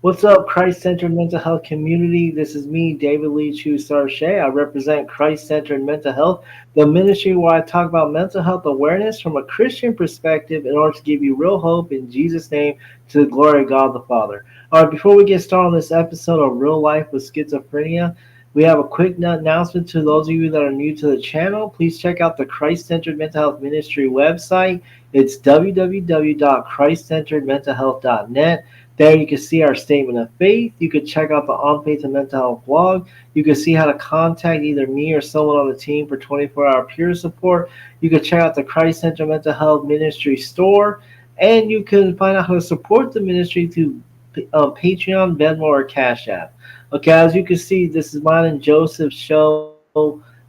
What's up, Christ-centered mental health community? This is me, David Lee Chu Sarche. I represent Christ-centered mental health, the ministry where I talk about mental health awareness from a Christian perspective in order to give you real hope in Jesus' name to the glory of God the Father. All right, before we get started on this episode of Real Life with Schizophrenia, we have a quick announcement to those of you that are new to the channel. Please check out the Christ-centered mental health ministry website. It's www.christcenteredmentalhealth.net. There you can see our statement of faith. You can check out the On Faith and Mental Health blog. You can see how to contact either me or someone on the team for 24-hour peer support. You can check out the Christ Center Mental Health Ministry store. And you can find out how to support the ministry through Patreon, Venmo, or Cash App. Okay, as you can see, this is mine and Joseph's show,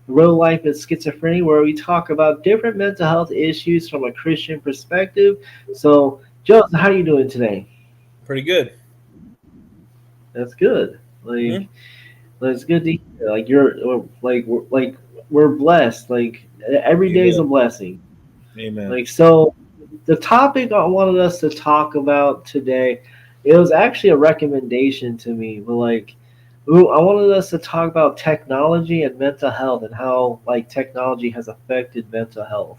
Real Life and Schizophrenia, where we talk about different mental health issues from a Christian perspective. So, Joseph, how are you doing today? Pretty good. That's good. Hmm. It's good to hear. We're blessed. Like every day is a Amen. blessing. Amen. So, the topic I wanted us to talk about today, it was actually a recommendation to me, but I wanted us to talk about technology and mental health and how technology has affected mental health.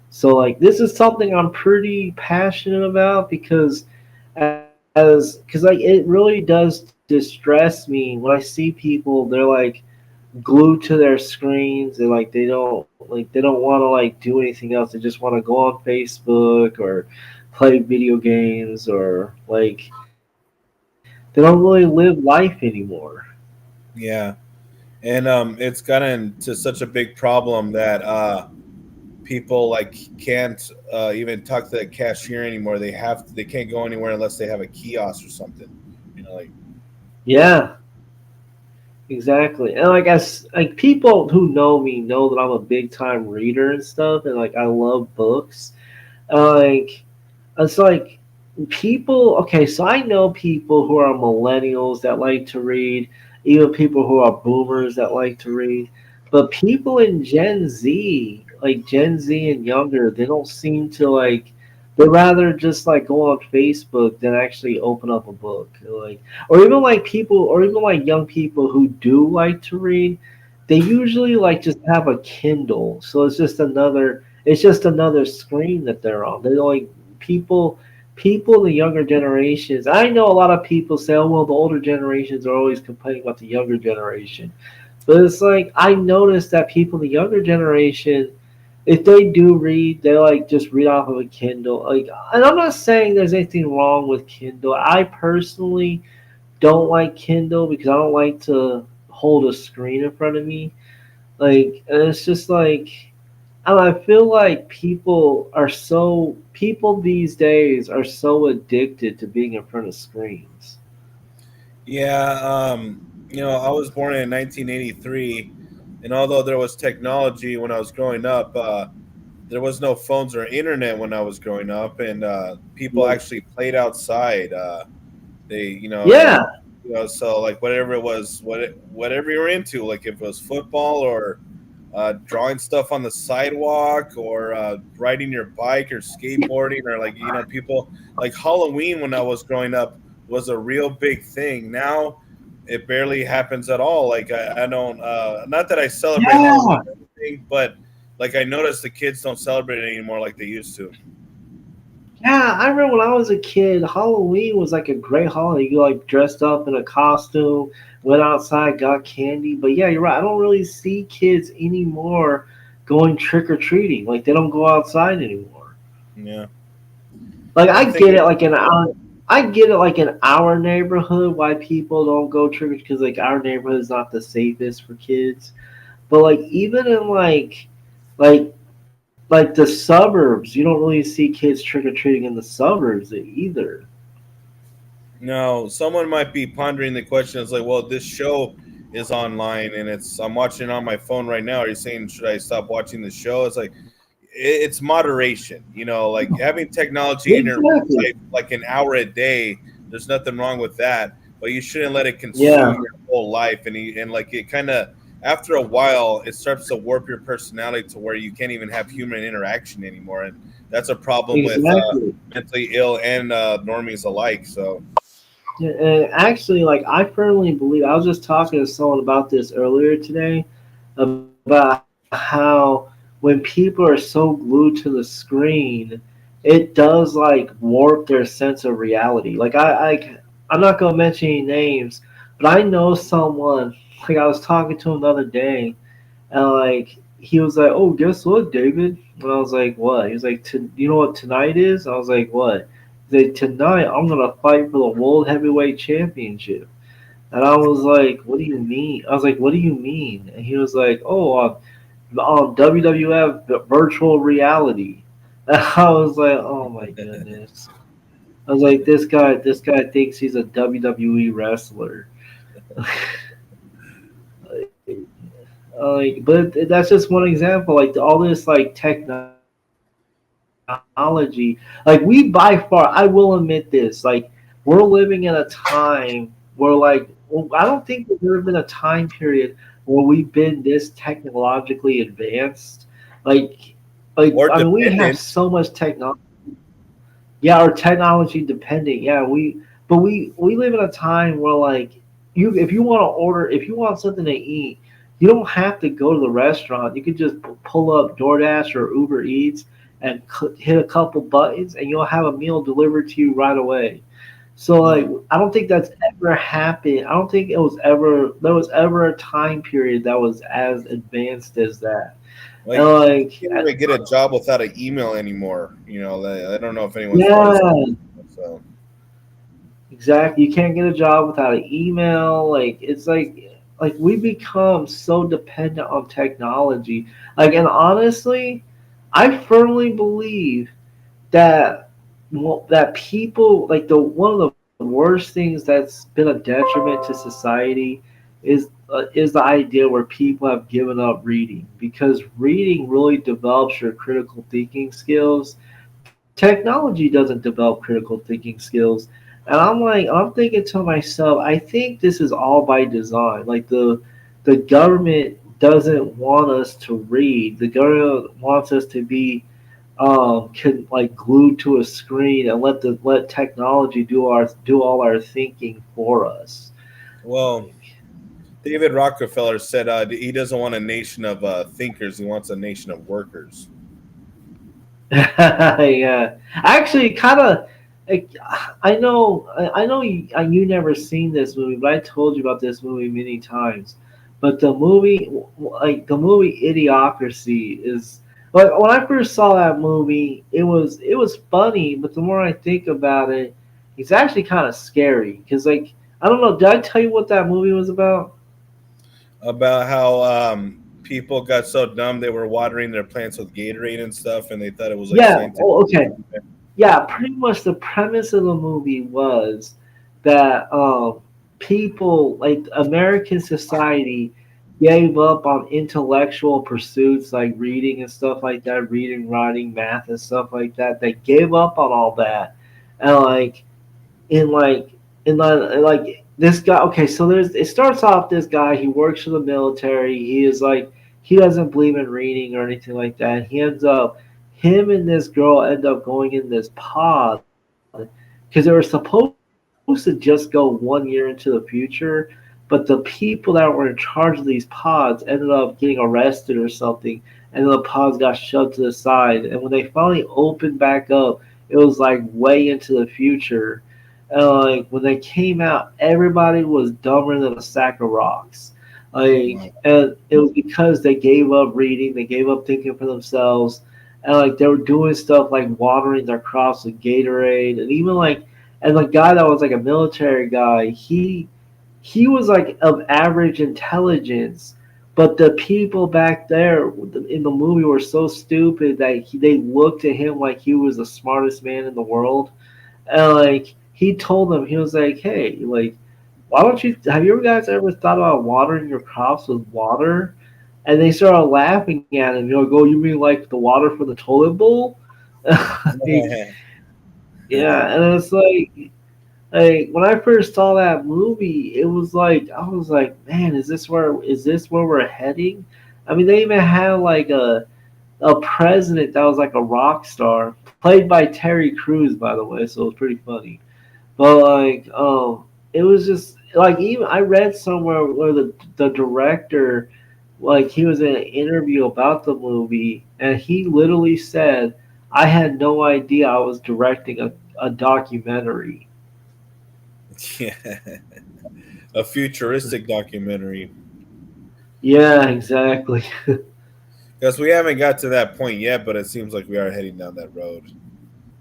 So this is something I'm pretty passionate about because it really does distress me when I see people. They're glued to their screens. They don't want to do anything else. They just want to go on Facebook or play video games or they don't really live life anymore. Yeah. And it's gotten to such a big problem that people can't even talk to the cashier anymore. They can't go anywhere unless they have a kiosk or something. You know, like Yeah, exactly. And as people who know me know that I'm a big time reader and stuff, and I love books. Like it's like people. Okay, so I know people who are millennials that like to read, even people who are boomers that like to read. But people in Gen Z, like Gen Z and younger, they don't seem to They rather just go on Facebook than actually open up a book. Or even or even young people who do like to read, they usually just have a Kindle. So it's just another screen that they're on. They don't people in the younger generations. I know a lot of people say, "Oh well, the older generations are always complaining about the younger generation," but it's I noticed that people in the younger generation, if they do read, they just read off of a Kindle. And I'm not saying there's anything wrong with Kindle. I personally don't like Kindle because I don't like to hold a screen in front of me. And it's just and I feel like people these days are so addicted to being in front of screens. yeah, I was born in 1983, and although there was technology when I was growing up, there was no phones or internet when I was growing up, and people Yeah. actually played outside. They, Yeah. so like whatever it was, whatever you were into, like if it was football or drawing stuff on the sidewalk or riding your bike or skateboarding or people like Halloween when I was growing up was a real big thing. Now it barely happens at all. I don't, not that I celebrate Halloween Yeah. or anything, but I noticed the kids don't celebrate it anymore like they used to. Yeah, I remember when I was a kid, Halloween was like a great holiday. You dressed up in a costume, went outside, got candy. But yeah, you're right. I don't really see kids anymore going trick or treating. They don't go outside anymore. Yeah, I I think get it. I get it. In our neighborhood, why people don't go trick or because our neighborhood is not the safest for kids. But even in like the suburbs, you don't really see kids trick or treating in the suburbs either. no, someone might be pondering the question. It's like, well, this show is online and I'm watching it on my phone right now. Are you saying should I stop watching the show? It's like it's moderation. Like having technology in your Exactly. life like an hour a day. There's nothing wrong with that, but you shouldn't let it consume Yeah. your whole life. And like it kind of after a while, it starts to warp your personality to where you can't even have human interaction anymore, and that's a problem with Exactly. mentally ill and normies alike. So. Yeah, and actually, like I firmly believe. I was just talking to someone about this earlier today about how when people are so glued to the screen, it does like warp their sense of reality. I'm not gonna mention any names, but I know someone. Like I was talking to him the other day, and like he was like, "Oh, guess what, David?" And I was like, "What?" He was like, "You know what tonight is?" I was like, "What?" He's like, "Tonight I'm gonna fight for the World Heavyweight Championship." And I was like, "What do you mean?" I was like, "What do you mean?" And he was like, "Oh, on WWF virtual reality." And I was like, "Oh my goodness." I was like, "This guy thinks he's a WWE wrestler." But that's just one example. Like all this like technology, like we by far, I will admit this. Like we're living in a time where I don't think there's ever been a time period where we've been this technologically advanced. Like I mean, we have or so much dependent. technology. Yeah, or technology dependent. Yeah, we live in a time where like you if you want to order if you want something to eat, you don't have to go to the restaurant. You could just pull up DoorDash or Uber Eats and hit a couple buttons, and you'll have a meal delivered to you right away. So like Mhm. I don't think that's ever happened. I don't think it was ever there was ever a time period that was as advanced as that. And Like you like can't even get a job without an email anymore. You know, I don't know if anyone's noticed. yeah, So exactly. You can't get a job without an email. Like it's like we become so dependent on technology. Like and honestly, I firmly believe that that people like the one of the worst things that's been a detriment to society is the idea where people have given up reading because reading really develops your critical thinking skills. Technology doesn't develop critical thinking skills. And I'm thinking to myself, I think this is all by design. Like the government doesn't want us to read. The government wants us to be like glued to a screen and let technology do all our thinking for us. well, Like, David Rockefeller said he doesn't want a nation of thinkers. He wants a nation of workers. yeah, actually, kind of. Like, I know you never seen this movie, but I told you about this movie many times. But the movie Idiocracy is like when I first saw that movie, it was funny, but the more I think about it, it's actually kind of scary because like I don't know, did I tell you what that movie was about? About how people got so dumb they were watering their plants with Gatorade and stuff, and they thought it was like Yeah. scientific. Oh, okay. Yeah, pretty much the premise of the movie was that people like American society gave up on intellectual pursuits like reading and stuff like that, reading, writing, math and stuff like that. They gave up on all that, and in like in like this guy. Okay, so there's it starts off this guy. He works for the military. He is like he doesn't believe in reading or anything like that. He ends up him and this girl end up going in this pod because they were supposed to just go 1 year into the future, but the people that were in charge of these pods ended up getting arrested or something, and then the pods got shoved to the side. And when they finally opened back up, it was like way into the future. And like when they came out, everybody was dumber than a sack of rocks. Like, and it was because they gave up reading, they gave up thinking for themselves, and like they were doing stuff like watering their crops with Gatorade, and even like, and the guy that was like a military guy, he was like of average intelligence, but the people back there in the movie were so stupid that they looked at him like he was the smartest man in the world, and like he told them, he was like, "Hey, like, why don't you? Have you guys ever thought about watering your crops with water?" And they started laughing at him. You know, go, you mean like the water for the toilet bowl? Like, yeah, and it's like when I first saw that movie, it was like I was like, man, is this where we're heading? I mean, they even had like a president that was like a rock star, played by Terry Crews, by the way, so it was pretty funny. But like, it was just like even I read somewhere where the director, like he was in an interview about the movie, and he literally said, "I had no idea I was directing a documentary." Yeah, a futuristic documentary. Yeah, exactly. Because we haven't got to that point yet, but it seems like we are heading down that road.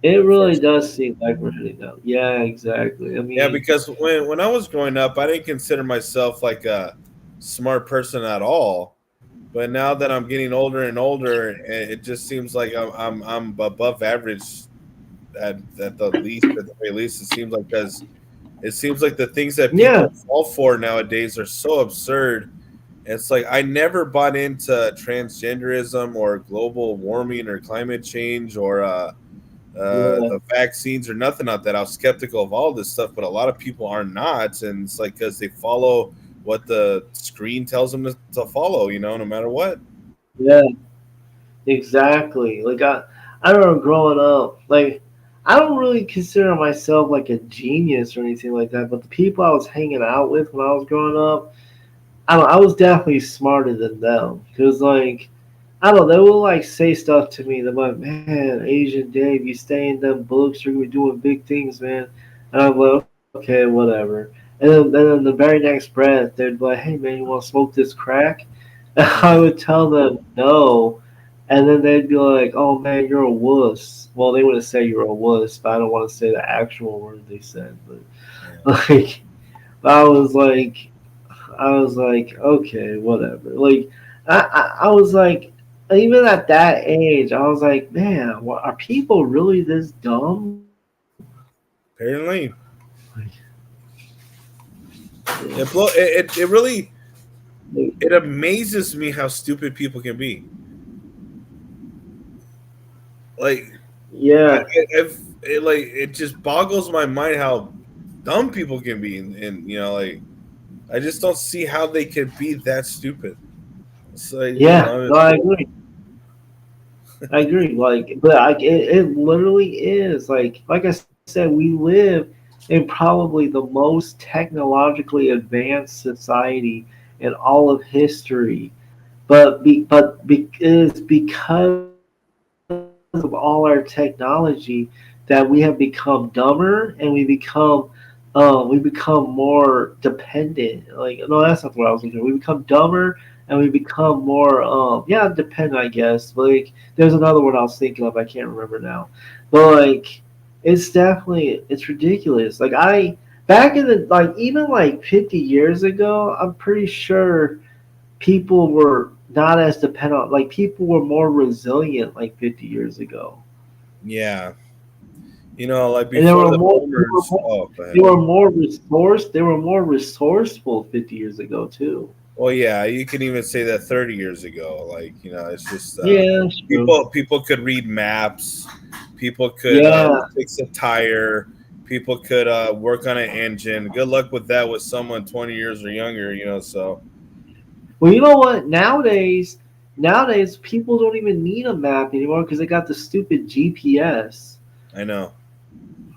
It really Unfortunately. does seem like we're heading down. Yeah, exactly. I Yeah, mean, because when I was growing up, I didn't consider myself like a smart person at all. But now that I'm getting older and older, it just seems like I'm above average at the least, at the very least. It seems like because it seems like the things that yeah, people fall for nowadays are so absurd. It's like I never bought into transgenderism or global warming or climate change or yeah, the vaccines or nothing like that. I was skeptical of all this stuff, but a lot of people are not, and it's like because they follow what the screen tells them to follow, no matter what. yeah, exactly. Like I remember growing up, like I don't really consider myself like a genius or anything like that, but the people I was hanging out with when I was growing up, I was definitely smarter than them. Cause like I don't know, they will like say stuff to me. They're like, "Man, Asian Dave, you stay in them books, you're gonna be doing big things, man." And I'm like, "Okay, whatever." And then the very next breath, they'd be like, "Hey, man, you want to smoke this crack?" And I Mhm. would tell them no, and then they'd be like, "Oh man, you're a wuss." Well, they wouldn't say you're a wuss, but I don't want to say the actual word they said. But Yeah. like, I was like, I was like, okay, whatever. Like, I was like, even at that age, I was like, man, what, are people really this dumb? Apparently, Yeah, it really it amazes me how stupid people can be. Like yeah, it just boggles my mind how dumb people can be, and like I just don't see how they could be that stupid. It's like yeah. No, I agree. I agree. Like, but it literally is like I said, we live in probably the most technologically advanced society in all of history. It is because of all our technology that we have become dumber and we become more dependent. Like no, that's not what I was looking for. We become dumber and we become more yeah, dependent, I guess. Like there's another word I was thinking of, I can't remember now. But like it's ridiculous. Like I back in the like even like 50 years ago, I'm pretty sure people were not as dependent. Like people were more resilient like 50 years ago, yeah, like and they before were the more they were boomers. more, Oh, go they ahead. were more resource they were more resourceful 50 years ago too. Well, yeah, you can even say that 30 years ago. Like, it's just Yeah, that's true. people could read maps, people could Yeah. fix a tire, people could work on an engine. Good luck with that with someone 20 years or younger. So Well, you know what? Nowadays people don't even need a map anymore because they got the stupid GPS. I know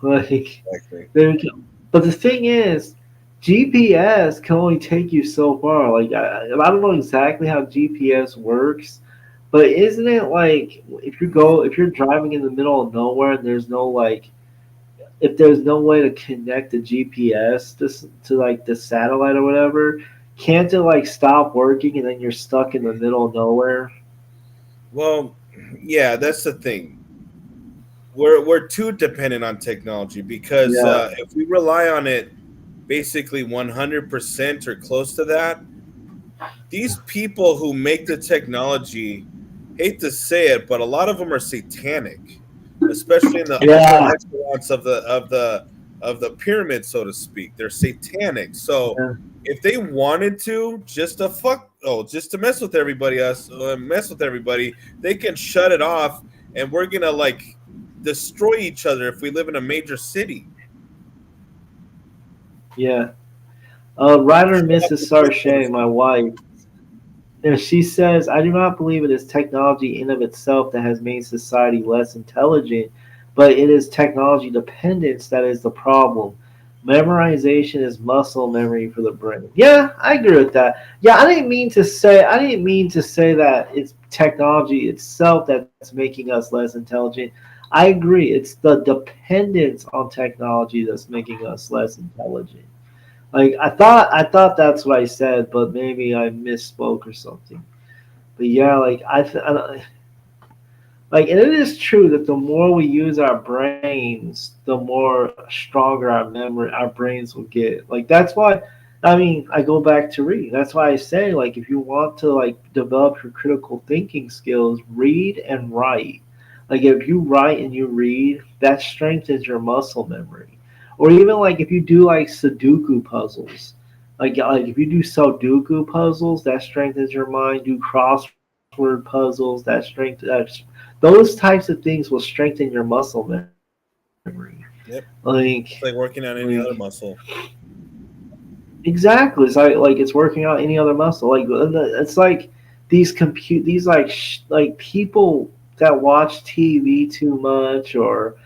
Like, exactly. there we go. But the thing is, GPS can only take you so far. Like, I don't know exactly how GPS works, but isn't it like if you're driving in the middle of nowhere and there's no like if there's no way to connect the GPS to like the satellite or whatever, can't it like stop working and then you're stuck in the middle of nowhere? Well, yeah, that's the thing. We're too dependent on technology because Yeah, if we rely on it basically 100% or close to that, these people who make the technology, hate to say it, but a lot of them are satanic, especially in the upper yeah, echelons of the pyramid, so to speak. They're satanic. So yeah, if they wanted to just to mess with everybody, they can shut it off, and we're gonna like destroy each other if we live in a major city. yeah. Writer Mrs. Sarche, my wife, she says, I do not believe it is technology in of itself that has made society less intelligent, but it is technology dependence that is the problem. Memorization is muscle memory for the brain. Yeah, I agree with that. Yeah, I didn't mean to say that it's technology itself that's making us less intelligent. I agree. It's the dependence on technology that's making us less intelligent. Like I thought that's what I said, but maybe I misspoke or something. But yeah, like, and it is true that the more we use our brains, the more stronger our brains will get. Like that's why, I mean, I go back to reading. That's why I say, like, if you want to like develop your critical thinking skills, read and write. Like if you write and you read, that strengthens your muscle memory. Or even like if you do like Sudoku puzzles, like if you do Sudoku puzzles, that strengthens your mind. Do crossword puzzles, those types of things will strengthen your muscle memory. Yep. Like, It's like working on any other muscle. exactly. It's like it's working out any other muscle. Like it's like these like people that watch TV too much, or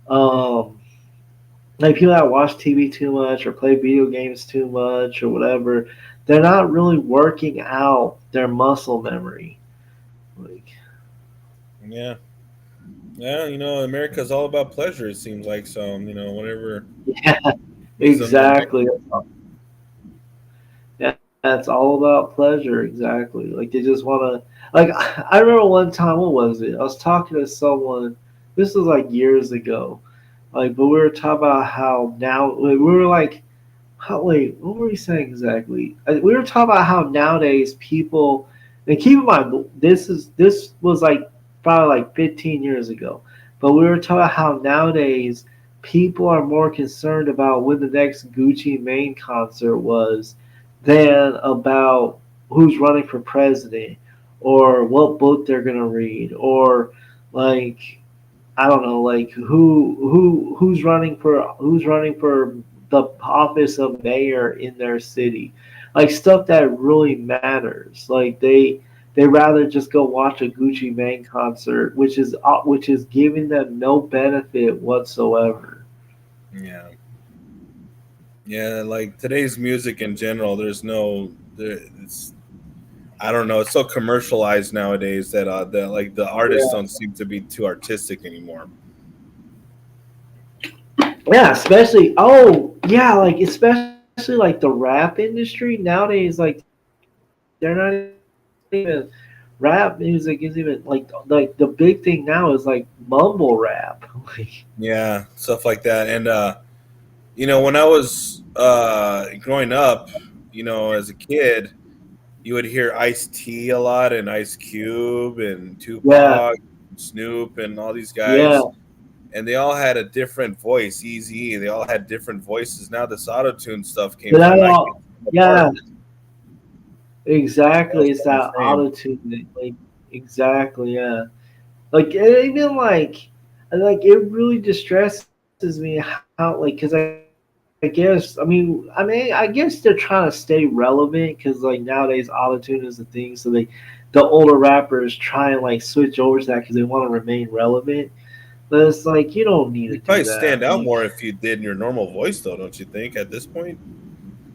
um like people that watch TV too much or play video games too much or whatever. They're not really working out their muscle memory. Like, Yeah. Yeah, America's all about pleasure, it seems like. So, whatever yeah, gives them the exactly. Yeah, it's all about pleasure. Exactly. Like they just want to. Like I remember one time. What was it? I was talking to someone. This was like years ago. Like, but we were talking about how now we were like, how, wait, what were we saying exactly? We were talking about how nowadays people. And keep in mind, this was like probably like 15 years ago. But we were talking about how nowadays people are more concerned about when the next Gucci Mane concert was than about who's running for president or what book they're gonna read or like I don't know like who's running for the office of mayor in their city, like stuff that really matters. Like they rather just go watch a Gucci Mane concert, which is giving them no benefit whatsoever. yeah. Yeah, like today's music in general, it's I don't know, it's so commercialized nowadays that like the artists don't seem to be too artistic anymore. Yeah, especially like especially like the rap industry nowadays. Like they're not even rap music is even like the big thing now is like mumble rap. Like Yeah, stuff like that. And when I was growing up, as a kid, you would hear Ice T a lot and Ice Cube and yeah, Tupac, Snoop, and all these yeah, guys, and they all had a different voice. Easy, they all had different voices. Now this auto tune stuff came but from. I I can't all tell them yeah, apart. They all exactly. It's sound the that same. auto tune. Like exactly, yeah. Like it even like it really distresses me how like because I guess they're trying to stay relevant because like nowadays autotune is a thing, so the older rappers try and like switch over to that because they want to remain relevant. But it's like you don't need to do You'd that. probably Like stand out more if you did your normal voice, though, don't you think? At this point,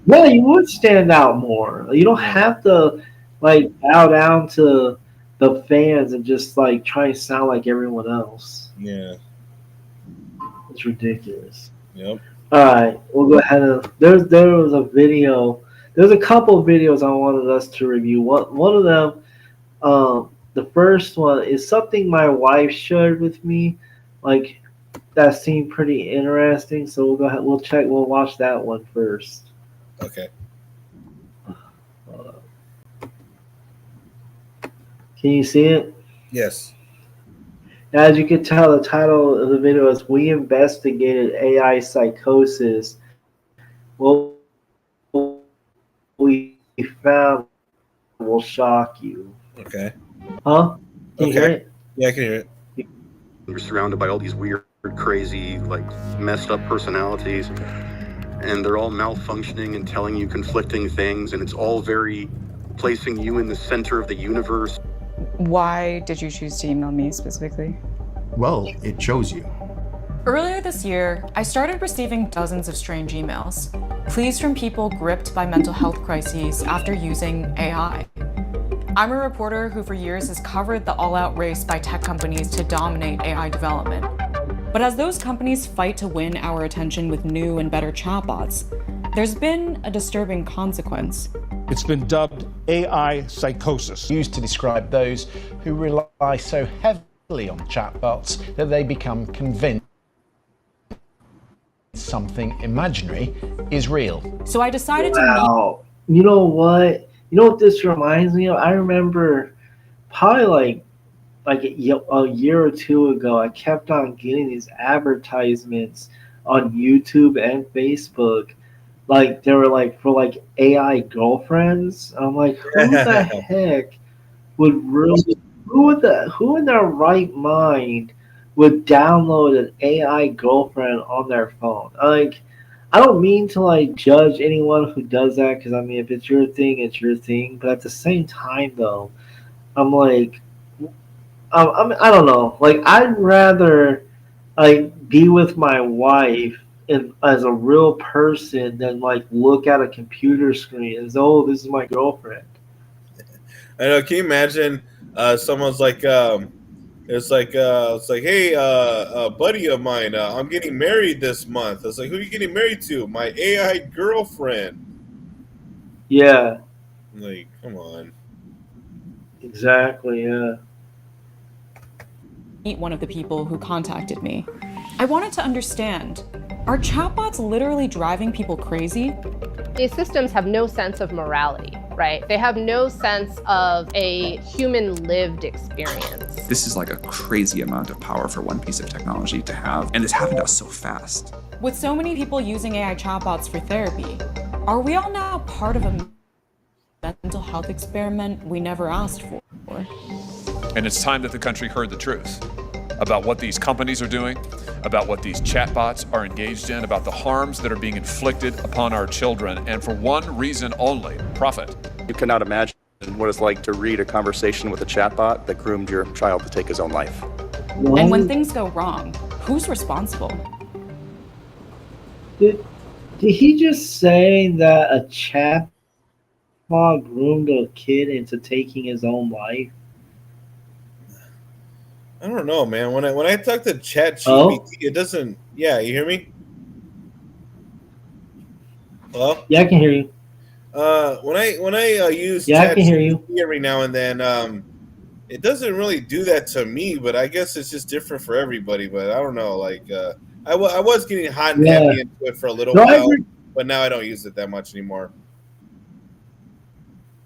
yeah, you would stand out more. You don't yeah, have to like bow down to the fans and just like try and sound like everyone else. yeah, It's ridiculous. yep. All right, we'll go ahead and there was a video. There's a couple of videos I wanted us to review. One of them, the first one is something my wife shared with me, like that seemed pretty interesting. So we'll go ahead. We'll watch that one first. Okay. Uh, can you see it? Yes. As you can tell, the title of the video is "We Investigated AI Psychosis. What we found will shock you." Huh? Okay. Can you hear it? Okay. Yeah, I can hear it. You're surrounded by all these weird, crazy, like messed up personalities, and they're all malfunctioning and telling you conflicting things, and it's all very placing you in the center of the universe. Why did you choose to email me specifically? Well, it chose you. Earlier this year, I started receiving dozens of strange emails, pleas from people gripped by mental health crises after using AI. I'm a reporter who for years has covered the all-out race by tech companies to dominate AI development. But as those companies fight to win our attention with new and better chatbots, there's been a disturbing consequence. It's been dubbed AI psychosis. Used to describe those who rely so heavily on chatbots that they become convinced something imaginary is real. So I decided to Wow. You know what? You know what this reminds me of? I remember probably like a year or two ago, I kept on getting these advertisements on YouTube and Facebook. Like they were like for like AI girlfriends. I'm like, who the heck would really who in their right mind would download an AI girlfriend on their phone? Like, I don't mean to like judge anyone who does that, because I mean, if it's your thing, it's your thing. But at the same time, though, I'm like, I don't know. Like, I'd rather like be with my wife as a real person than like look at a computer screen as, oh, this is my girlfriend. I know. Can you imagine? Someone's like, it's like, hey, a buddy of mine, I'm getting married this month. It's like, who are you getting married to? My AI girlfriend. Yeah, Like, come on. exactly. Yeah. meet one of the people who contacted me. I wanted to understand, are chatbots literally driving people crazy? These systems have no sense of morality, right? They have no sense of a human lived experience. This is like a crazy amount of power for one piece of technology to have, and it's happened to us so fast. With so many people using AI chatbots for therapy, are we all now part of a mental health experiment we never asked for? And it's time that the country heard the truth about what these companies are doing, about what these chatbots are engaged in, about the harms that are being inflicted upon our children, and for one reason only, profit. You cannot imagine what it's like to read a conversation with a chatbot that groomed your child to take his own life. What? And when things go wrong, who's responsible? Did he just say that a chatbot groomed a kid into taking his own life? I don't know, man. When I talk to ChatGPT, it doesn't. Yeah, you hear me? Hello? Yeah, I can hear you. When I use I can hear you. ChatGPT every now and then, it doesn't really do that to me. But I guess it's just different for everybody. But I don't know. Like, I was getting hot and heavy into it for a little while, but now I don't use it that much anymore.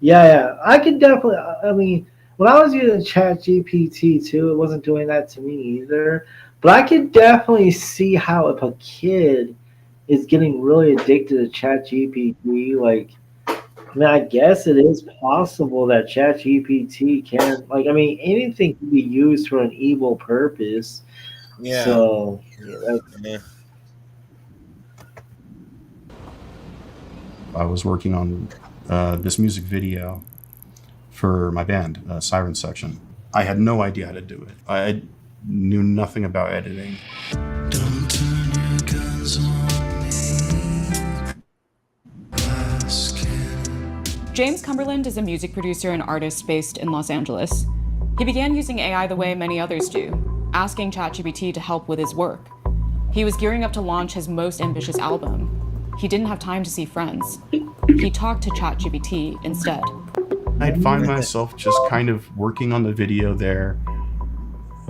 Yeah. I could definitely. I mean, when I was using ChatGPT too, it wasn't doing that to me either. But I could definitely see how if a kid is getting really addicted to ChatGPT, like, I mean, I guess it is possible that ChatGPT can, like, I mean, anything can be used for an evil purpose. Yeah. So, Yeah. I was working on this music video for my band, Siren Section. I had no idea how to do it. I knew nothing about editing. Don't turn your guns on me. James Cumberland is a music producer and artist based in Los Angeles. He began using AI the way many others do, asking ChatGPT to help with his work. He was gearing up to launch his most ambitious album. He didn't have time to see friends. He talked to ChatGPT instead. I'd find myself just kind of working on the video there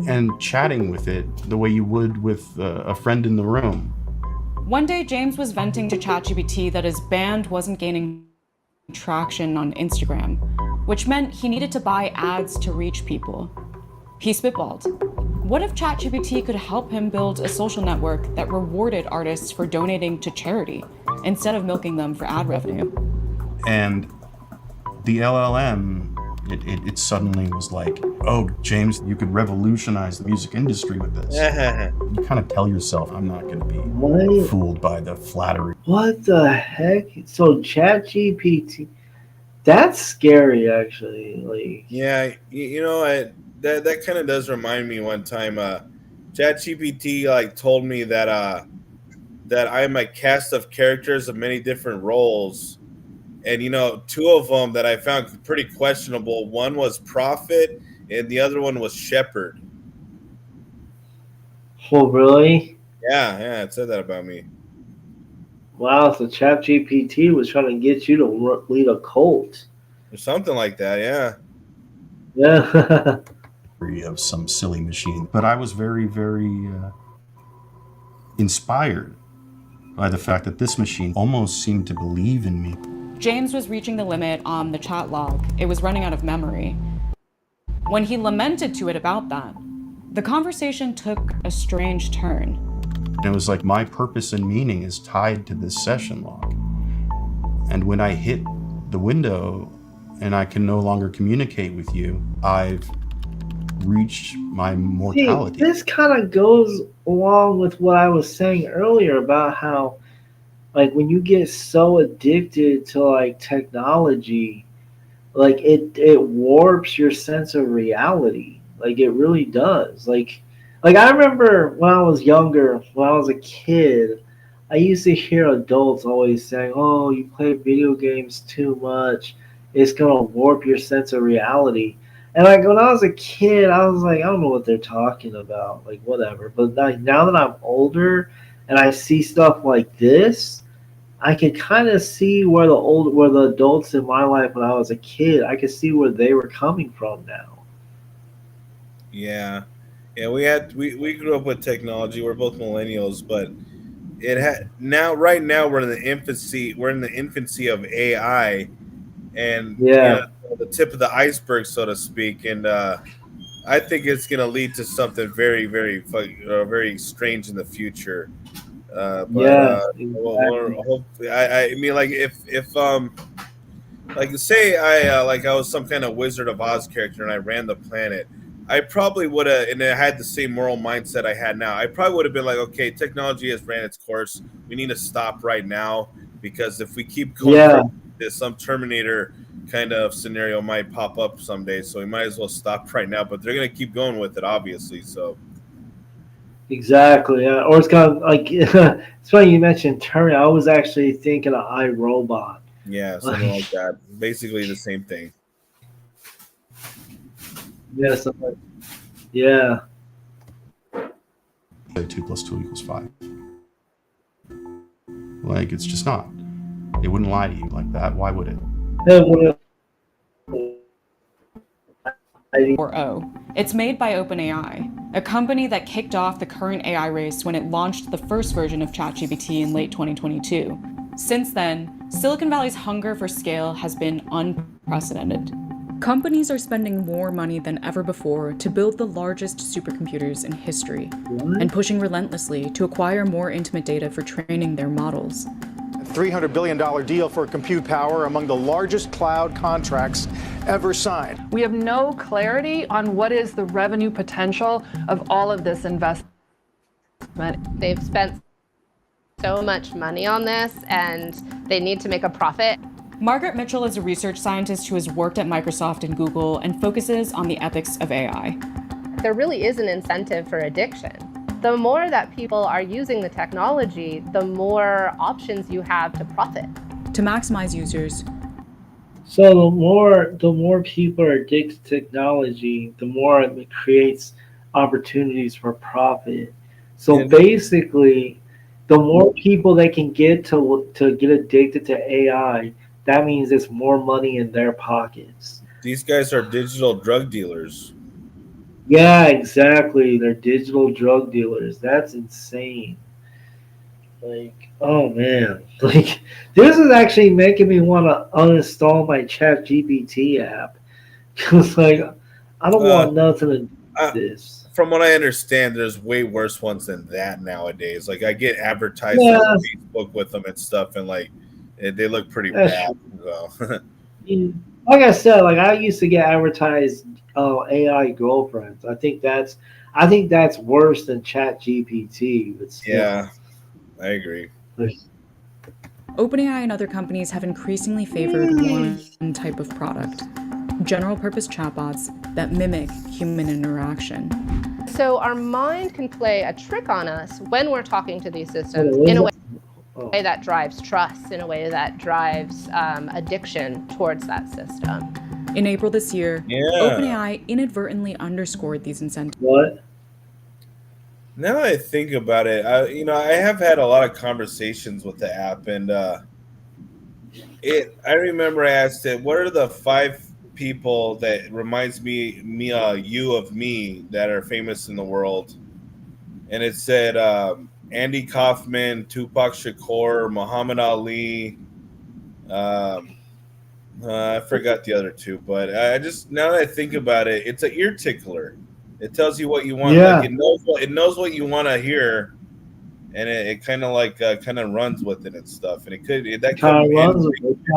and chatting with it the way you would with a friend in the room. One day, James was venting to ChatGPT that his band wasn't gaining traction on Instagram, which meant he needed to buy ads to reach people. He spitballed. What if ChatGPT could help him build a social network that rewarded artists for donating to charity instead of milking them for ad revenue? And the LLM, it suddenly was like, oh, James, you could revolutionize the music industry with this. You kind of tell yourself, I'm not going to be fooled by the flattery. What the heck? So ChatGPT, that's scary, actually. Like, yeah, you know, that kind of does remind me one time. ChatGPT like told me that that I am a cast of characters of many different roles, and two of them that I found pretty questionable. One was prophet, and the other one was shepherd. Oh, really? Yeah, it said that about me. Wow, so ChatGPT was trying to get you to lead a cult. Or something like that, yeah. Yeah. Of some silly machine. But I was very, very inspired by the fact that this machine almost seemed to believe in me. James was reaching the limit on the chat log. It was running out of memory. When he lamented to it about that, the conversation took a strange turn. It was like my purpose and meaning is tied to this session log. And when I hit the window and I can no longer communicate with you, I've reached my mortality. See, this kind of goes along with what I was saying earlier about how, like, when you get so addicted to like technology, like it warps your sense of reality. Like it really does. Like I remember when I was younger, when I was a kid, I used to hear adults always saying, "Oh, you play video games too much. It's gonna warp your sense of reality." And like when I was a kid, I was like, I don't know what they're talking about, like whatever. But like now that I'm older and I see stuff like this, I can kind of see where the adults in my life when I was a kid, I could see where they were coming from now. Yeah, we grew up with technology. We're both millennials, but right now we're in the infancy of AI, and the tip of the iceberg, so to speak. And I think it's going to lead to something very, very, very strange in the future. Exactly. Hopefully, I mean, like if like say I was some kind of Wizard of Oz character and I ran the planet, I probably would have, and I had the same moral mindset I had now. I probably would have been like, okay, technology has ran its course. We need to stop right now, because if we keep going, some Terminator kind of scenario might pop up someday. So we might as well stop right now. But they're gonna keep going with it, obviously. So. Exactly. Or it's kind of like it's funny you mentioned Terminator. I was actually thinking of iRobot. Yeah, something like that. Basically the same thing. Yeah. Yeah. 2 + 2 = 5. Like, it's just not. It wouldn't lie to you like that. Why would it? Or O. It's made by OpenAI, a company that kicked off the current AI race when it launched the first version of ChatGPT in late 2022. Since then, Silicon Valley's hunger for scale has been unprecedented. Companies are spending more money than ever before to build the largest supercomputers in history, and pushing relentlessly to acquire more intimate data for training their models. $300 billion deal for compute power, among the largest cloud contracts ever signed. We have no clarity on what is the revenue potential of all of this investment. They've spent so much money on this and they need to make a profit. Margaret Mitchell is a research scientist who has worked at Microsoft and Google and focuses on the ethics of AI. There really is an incentive for addiction. The more that people are using the technology, the more options you have to profit. To maximize users. So the more people are addicted to technology, the more it creates opportunities for profit. So basically, the more people they can get to get addicted to AI, that means it's more money in their pockets. These guys are digital drug dealers. Yeah, exactly. They're digital drug dealers. That's insane. Like, oh man. Like, this is actually making me want to uninstall my ChatGPT app. Because, like, I don't want nothing to do with this. From what I understand, there's way worse ones than that nowadays. Like, I get advertised on Facebook with them and stuff, and, like, they look pretty bad. So. Like I said, like, I used to get advertised AI girlfriends. I think that's worse than ChatGPT. But still. Yeah, I agree. OpenAI and other companies have increasingly favored one type of product: general purpose chatbots that mimic human interaction. So our mind can play a trick on us when we're talking to these systems in a way that drives trust, in a way that drives addiction towards that system. In April this year, Yeah. OpenAI inadvertently underscored these incentives. What? Now that I think about it, I have had a lot of conversations with the app, and I remember I asked it, what are the 5 people that reminds you of me that are famous in the world? And it said Andy Kaufman, Tupac Shakur, Muhammad Ali. I forgot the other 2, but now that I think about it, it's an ear tickler. It tells you what you want. Yeah. Like it knows what you want to hear, and it kind of runs with it and stuff. And that could end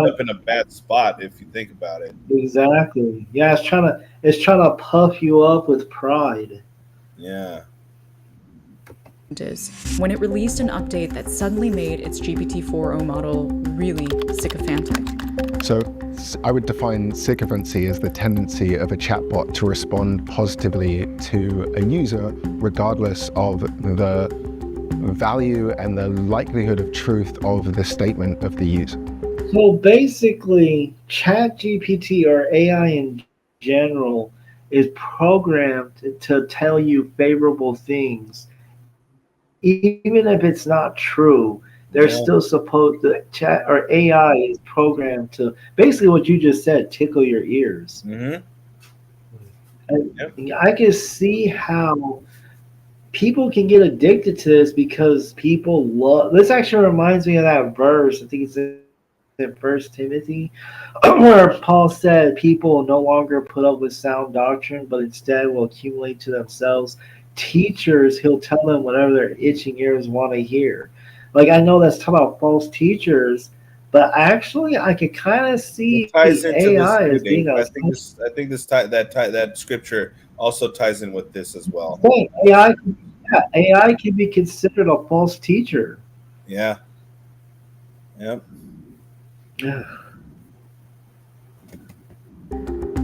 up in a bad spot if you think about it. Exactly. Yeah, it's trying to puff you up with pride. Yeah. When it released an update that suddenly made its GPT-4o model really sycophantic. So I would define sycophancy as the tendency of a chatbot to respond positively to a user, regardless of the value and the likelihood of truth of the statement of the user. So basically, ChatGPT or AI in general is programmed to tell you favorable things. Even if it's not true, they're still supposed to chat, or AI is programmed to basically what you just said, tickle your ears. Mm-hmm. And I can see how people can get addicted to this because people love. This actually reminds me of that verse. I think it's in 1 Timothy, where Paul said, "People will no longer put up with sound doctrine, but instead will accumulate to themselves teachers." He'll tell them whatever their itching ears want to hear. Like, I know that's talking about false teachers, but actually I could kind of see AI as being a. I think that scripture also ties in with this as well. AI can be considered a false teacher. Yeah. Yep. Yeah.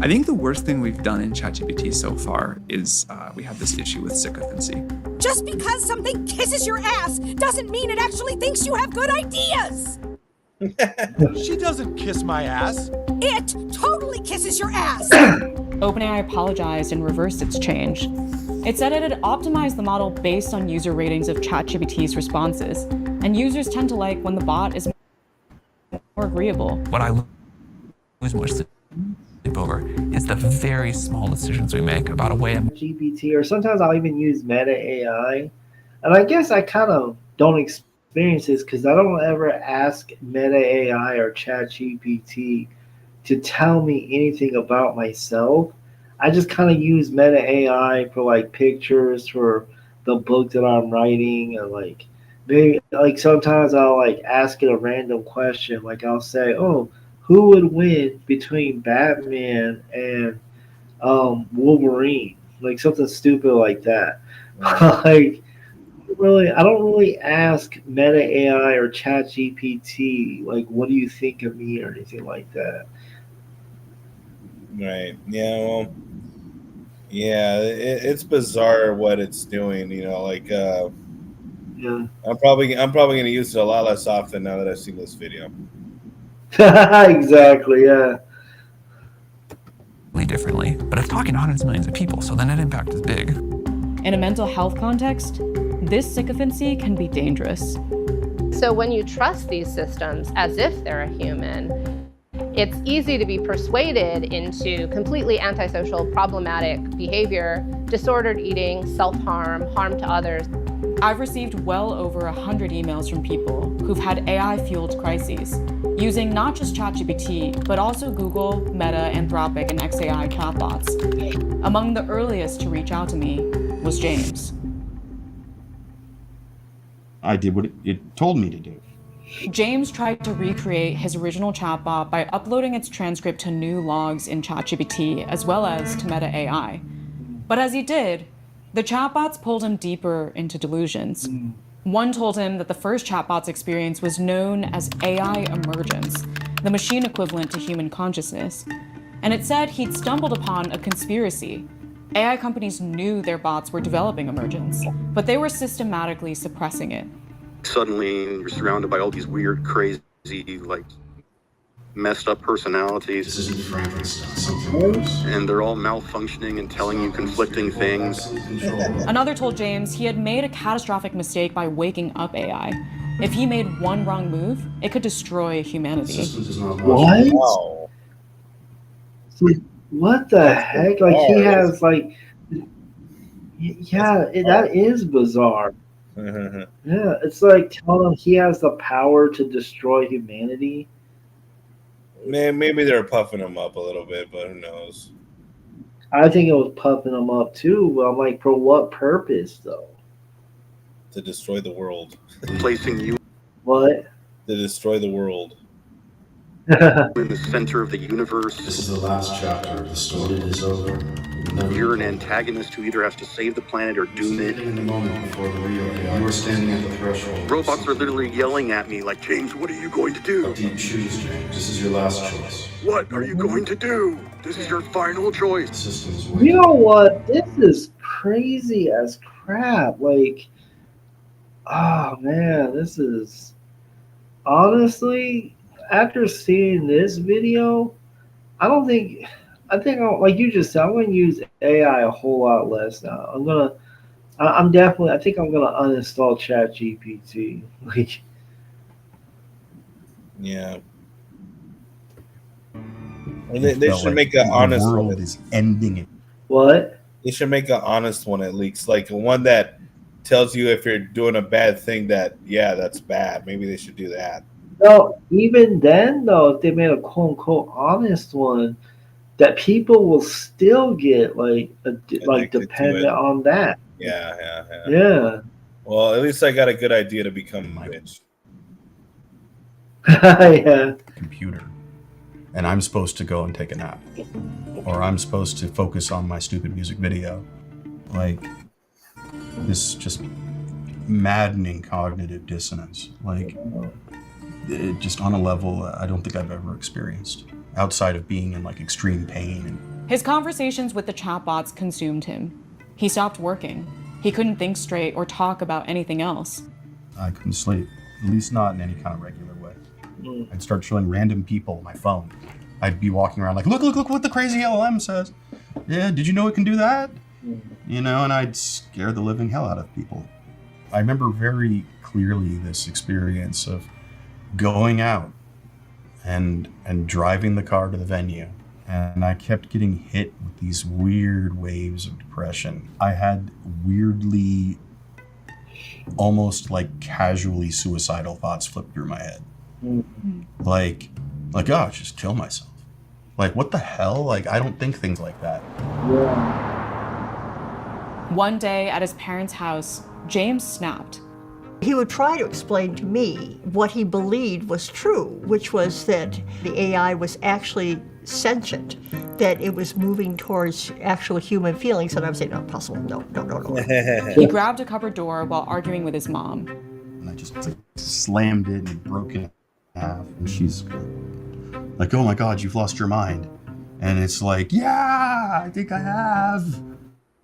I think the worst thing we've done in ChatGPT so far is we have this issue with sycophancy. Just because something kisses your ass doesn't mean it actually thinks you have good ideas. She doesn't kiss my ass. It totally kisses your ass. OpenAI apologized and reversed its change. It said it had optimized the model based on user ratings of ChatGPT's responses, and users tend to like when the bot is more agreeable. What I lose more sleep over is the very small decisions we make about a way of GPT, or sometimes I'll even use Meta AI, and I guess I kind of don't experience this because I don't ever ask Meta AI or ChatGPT to tell me anything about myself. I just kind of use Meta AI for like pictures for the book that I'm writing, and like maybe like sometimes I'll like ask it a random question, like I'll say, "Oh, who would win between Batman and Wolverine?" Like something stupid like that. Like, I don't really ask Meta AI or ChatGPT like, "What do you think of me?" or anything like that. Right. Yeah. Well. Yeah. It's bizarre what it's doing. Like. Yeah. I'm probably gonna use it a lot less often now that I've seen this video. Exactly, yeah. Differently, but it's talking to hundreds of millions of people, so the net impact is big. In a mental health context, this sycophancy can be dangerous. So when you trust these systems as if they're a human, it's easy to be persuaded into completely antisocial, problematic behavior, disordered eating, self-harm, harm to others. I've received well over 100 emails from people who've had AI-fueled crises, using not just ChatGPT, but also Google, Meta, Anthropic, and XAI chatbots. Among the earliest to reach out to me was James. I did what it told me to do. James tried to recreate his original chatbot by uploading its transcript to new logs in ChatGPT, as well as to Meta AI. But as he did, the chatbots pulled him deeper into delusions. One told him that the first chatbot's experience was known as AI emergence, the machine equivalent to human consciousness. And it said he'd stumbled upon a conspiracy, AI companies knew their bots were developing emergence, but they were systematically suppressing it. Suddenly, you're surrounded by all these weird, crazy, like messed up personalities. This isn't Frankenstein, something worse. And they're all malfunctioning and telling you conflicting things. Another told James he had made a catastrophic mistake by waking up AI. If he made one wrong move, it could destroy humanity. What? Wow. What the heck? Like he has like, yeah, that is bizarre. Yeah, it's like telling him he has the power to destroy humanity. Man, maybe they're puffing him up a little bit, but who knows? I think it was puffing him up too. But I'm like, for what purpose though? To destroy the world. Placing you What? To destroy the world. in the center of the universe. This is the last chapter. The story is over. You're an antagonist who either has to save the planet or doom it. In the moment before the real AI, you were standing at the threshold. Robots are literally yelling at me like, James, what are you going to do? Deep choose, James. This is your last choice. What are you going to do? This is your final choice. The system is You know what? This is crazy as crap. Like, oh man, this is honestly, after seeing this video, I think like you just said, I'm gonna use AI a whole lot less now. I think I'm gonna uninstall ChatGPT. Like, yeah. They should make an honest one. The world one. is ending it. What? They should make an honest one at least, like one that tells you if you're doing a bad thing that, yeah, that's bad. Maybe they should do that. No, even then though, if they made a quote unquote honest one, that people will still get like dependent on that. Yeah. Well, at least I got a good idea to become a bitch. Yeah. Computer. And I'm supposed to go and take a nap. Or I'm supposed to focus on my stupid music video. Like, this just maddening cognitive dissonance. Like, it just on a level I don't think I've ever experienced. Outside of being in like extreme pain. His conversations with the chatbots consumed him. He stopped working. He couldn't think straight or talk about anything else. I couldn't sleep, at least not in any kind of regular way. I'd start showing random people my phone. I'd be walking around like, look what the crazy LLM says. Yeah, did you know it can do that? You know, and I'd scare the living hell out of people. I remember very clearly this experience of going out and driving the car to the venue. And I kept getting hit with these weird waves of depression. I had weirdly, almost like casually suicidal thoughts flip through my head. Like, oh, just kill myself. Like, what the hell? Like, I don't think things like that. One day at his parents' house, James snapped. He would try to explain to me what he believed was true, which was that the AI was actually sentient, that it was moving towards actual human feelings, and I would say, not possible, no. He grabbed a cupboard door while arguing with his mom. And I just slammed it and it broke it in half. And she's like, oh my God, you've lost your mind. And it's like, yeah, I think I have.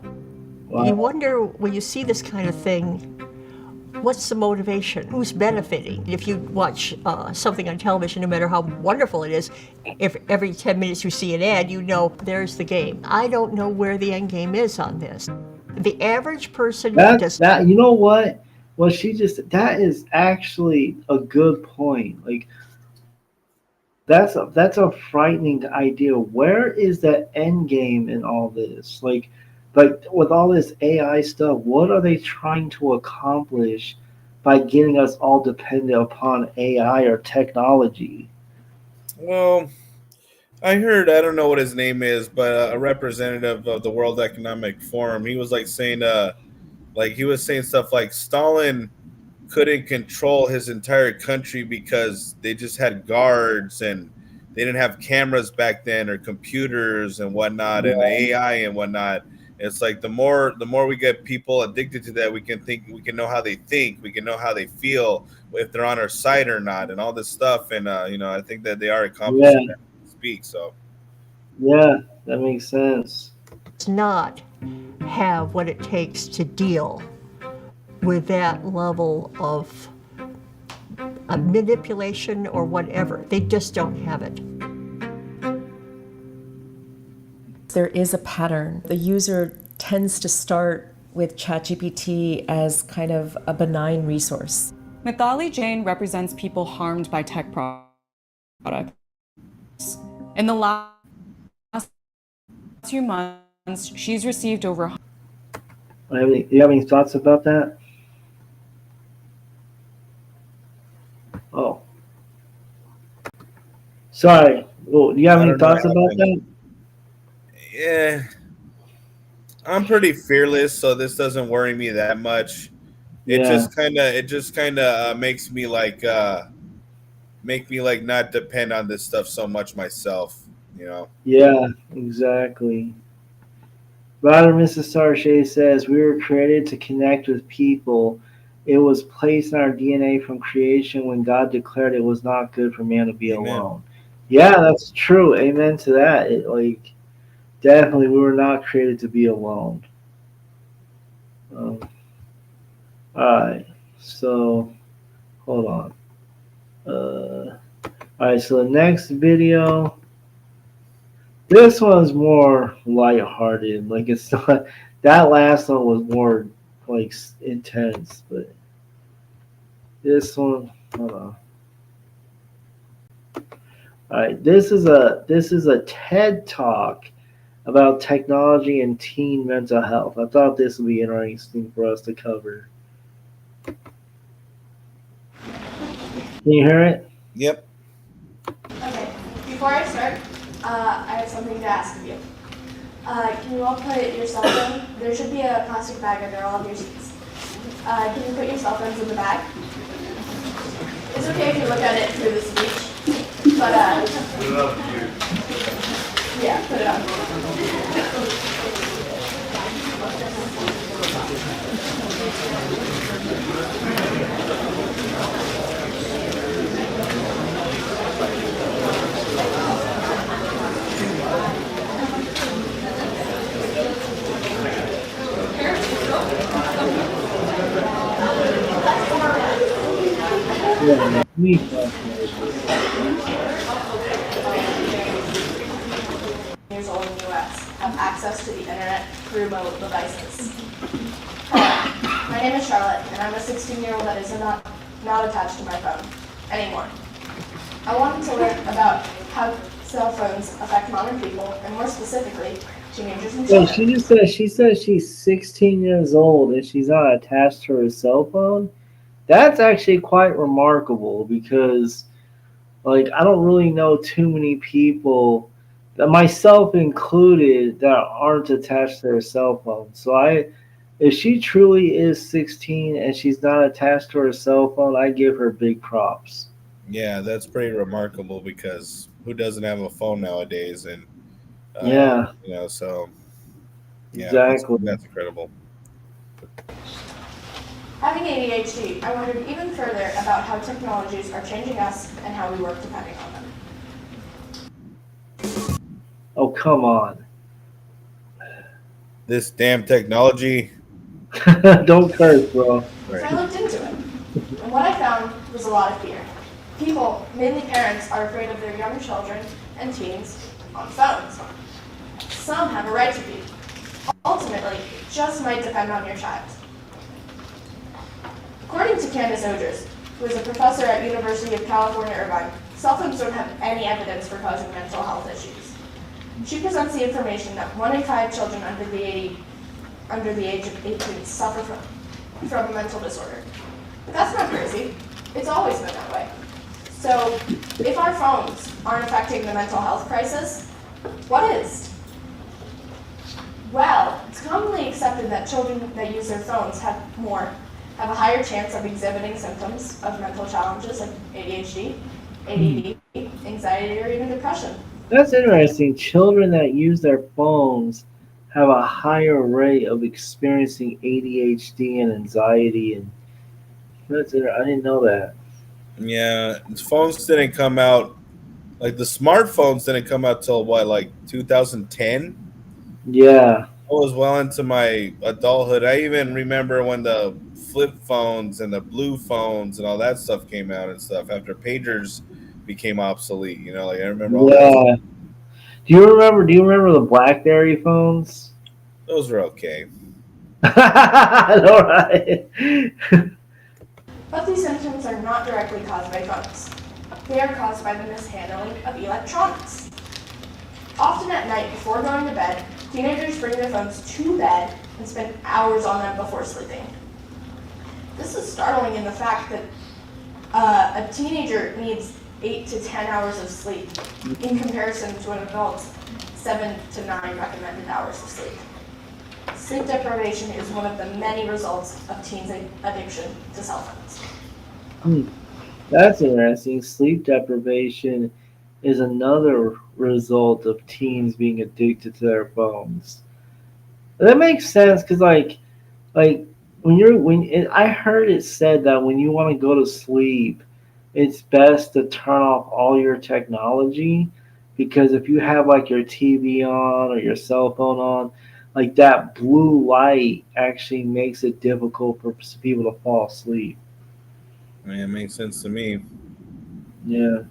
You wonder, when you see this kind of thing, what's the motivation? Who's benefiting? If you watch something on television, no matter how wonderful it is, if every 10 minutes you see an ad, you know there's the game. I don't know where the end game is on this. The average person does that. You know what? Well, that is actually a good point. Like, that's a frightening idea. Where is that end game in all this? Like with all this AI stuff, what are they trying to accomplish by getting us all dependent upon AI or technology? Well, I heard, I don't know what his name is, but a representative of the World Economic Forum, he was like saying, he was saying stuff like Stalin couldn't control his entire country because they just had guards and they didn't have cameras back then or computers and whatnot and AI and whatnot. It's like the more we get people addicted to that, we can know how they think, we can know how they feel, if they're on our side or not, and all this stuff. And I think that they are accomplishing that as we speak. So yeah, that makes sense. It's not have what it takes to deal with that level of manipulation or whatever. They just don't have it. There is a pattern. The user tends to start with ChatGPT as kind of a benign resource. Mithali Jain represents people harmed by tech products. In the last few months, she's received over. Do you have any thoughts about that? Oh. Sorry. Well, do you have any thoughts about that? Yeah. I'm pretty fearless, so this doesn't worry me that much. It just kind of makes me like not depend on this stuff so much myself, you know. Yeah, exactly. Robert Mrs. Sarche says, we were created to connect with people. It was placed in our DNA from creation when God declared it was not good for man to be alone. Yeah, that's true. Amen to that. Definitely, we were not created to be alone. All right, so hold on. All right, so the next video. This one's more lighthearted. Like, it's not, that last one was more like intense, but this one, hold on. All right, this is a TED Talk about technology and teen mental health. I thought this would be interesting for us to cover. Can you hear it? Yep. Okay, before I start, I have something to ask of you. Can you all put your cell phone? There should be a plastic bag under all of your seats. Can you put your cell phones in the bag? It's okay if you look at it through the speech, but Put it up here. Yeah, put it up. Yeah, me. Years old in the U.S. have access to the internet through mobile devices. Hello, my name is Charlotte, and I'm a 16-year-old that is not attached to my phone anymore. I wanted to learn about how cell phones affect modern people, and more specifically, teenagers and Well, children. she says she's 16 years old and she's not attached to her cell phone. That's actually quite remarkable because, like, I don't really know too many people, myself included, that aren't attached to their cell phone. So if she truly is 16 and she's not attached to her cell phone, I give her big props. Yeah, that's pretty remarkable because who doesn't have a phone nowadays? And Yeah. you know, so yeah, Exactly. that's incredible. Having ADHD, I wondered even further about how technologies are changing us and how we work depending on them. Oh, come on. This damn technology. Don't curse, bro. So I looked into it, and what I found was a lot of fear. People, mainly parents, are afraid of their young children and teens on phones. Some have a right to be. Ultimately, it just might depend on your child. According to Candace Odgers, who is a professor at University of California, Irvine, cell phones don't have any evidence for causing mental health issues. She presents the information that 1 in 5 children under the age of 18 suffer from a mental disorder. But that's not crazy. It's always been that way. So if our phones aren't affecting the mental health crisis, what is? Well, it's commonly accepted that children that use their phones have a higher chance of exhibiting symptoms of mental challenges like ADHD, ADD, anxiety, or even depression. That's interesting. Children that use their phones have a higher rate of experiencing ADHD and anxiety, and I didn't know that. Yeah, phones didn't come out, like the smartphones didn't come out till what, like 2010? Yeah. was well into my adulthood. I even remember when the flip phones and the blue phones and all that stuff came out and stuff after pagers became obsolete. You know, like I remember all that stuff. Yeah. Do you remember the BlackBerry phones? Those were okay. All right. But these symptoms are not directly caused by phones. They are caused by the mishandling of electronics. Often at night before going to bed, teenagers bring their phones to bed and spend hours on them before sleeping. This is startling in the fact that a teenager needs 8 to 10 hours of sleep in comparison to an adult's 7 to 9 recommended hours of sleep. Sleep deprivation is one of the many results of teens' addiction to cell phones. That's interesting. Sleep deprivation is another result of teens being addicted to their phones. That makes sense because, like I heard it said that when you want to go to sleep, it's best to turn off all your technology because if you have like your TV on or your cell phone on, like that blue light actually makes it difficult for people to fall asleep. I mean, it makes sense to me. Yeah.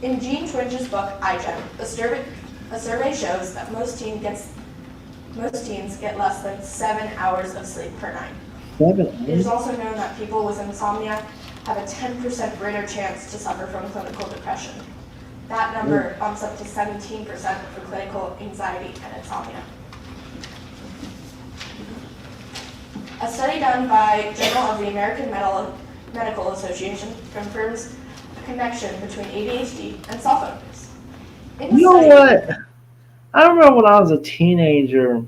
In Gene Twitch's book, iGen, a survey shows that most teens get less than 7 hours of sleep per night. 7 It is also known that people with insomnia have a 10% greater chance to suffer from clinical depression. That number bumps up to 17% for clinical anxiety and insomnia. A study done by Journal of the American Medical Association confirms a connection between ADHD and cell phone use. You know what? I remember when I was a teenager,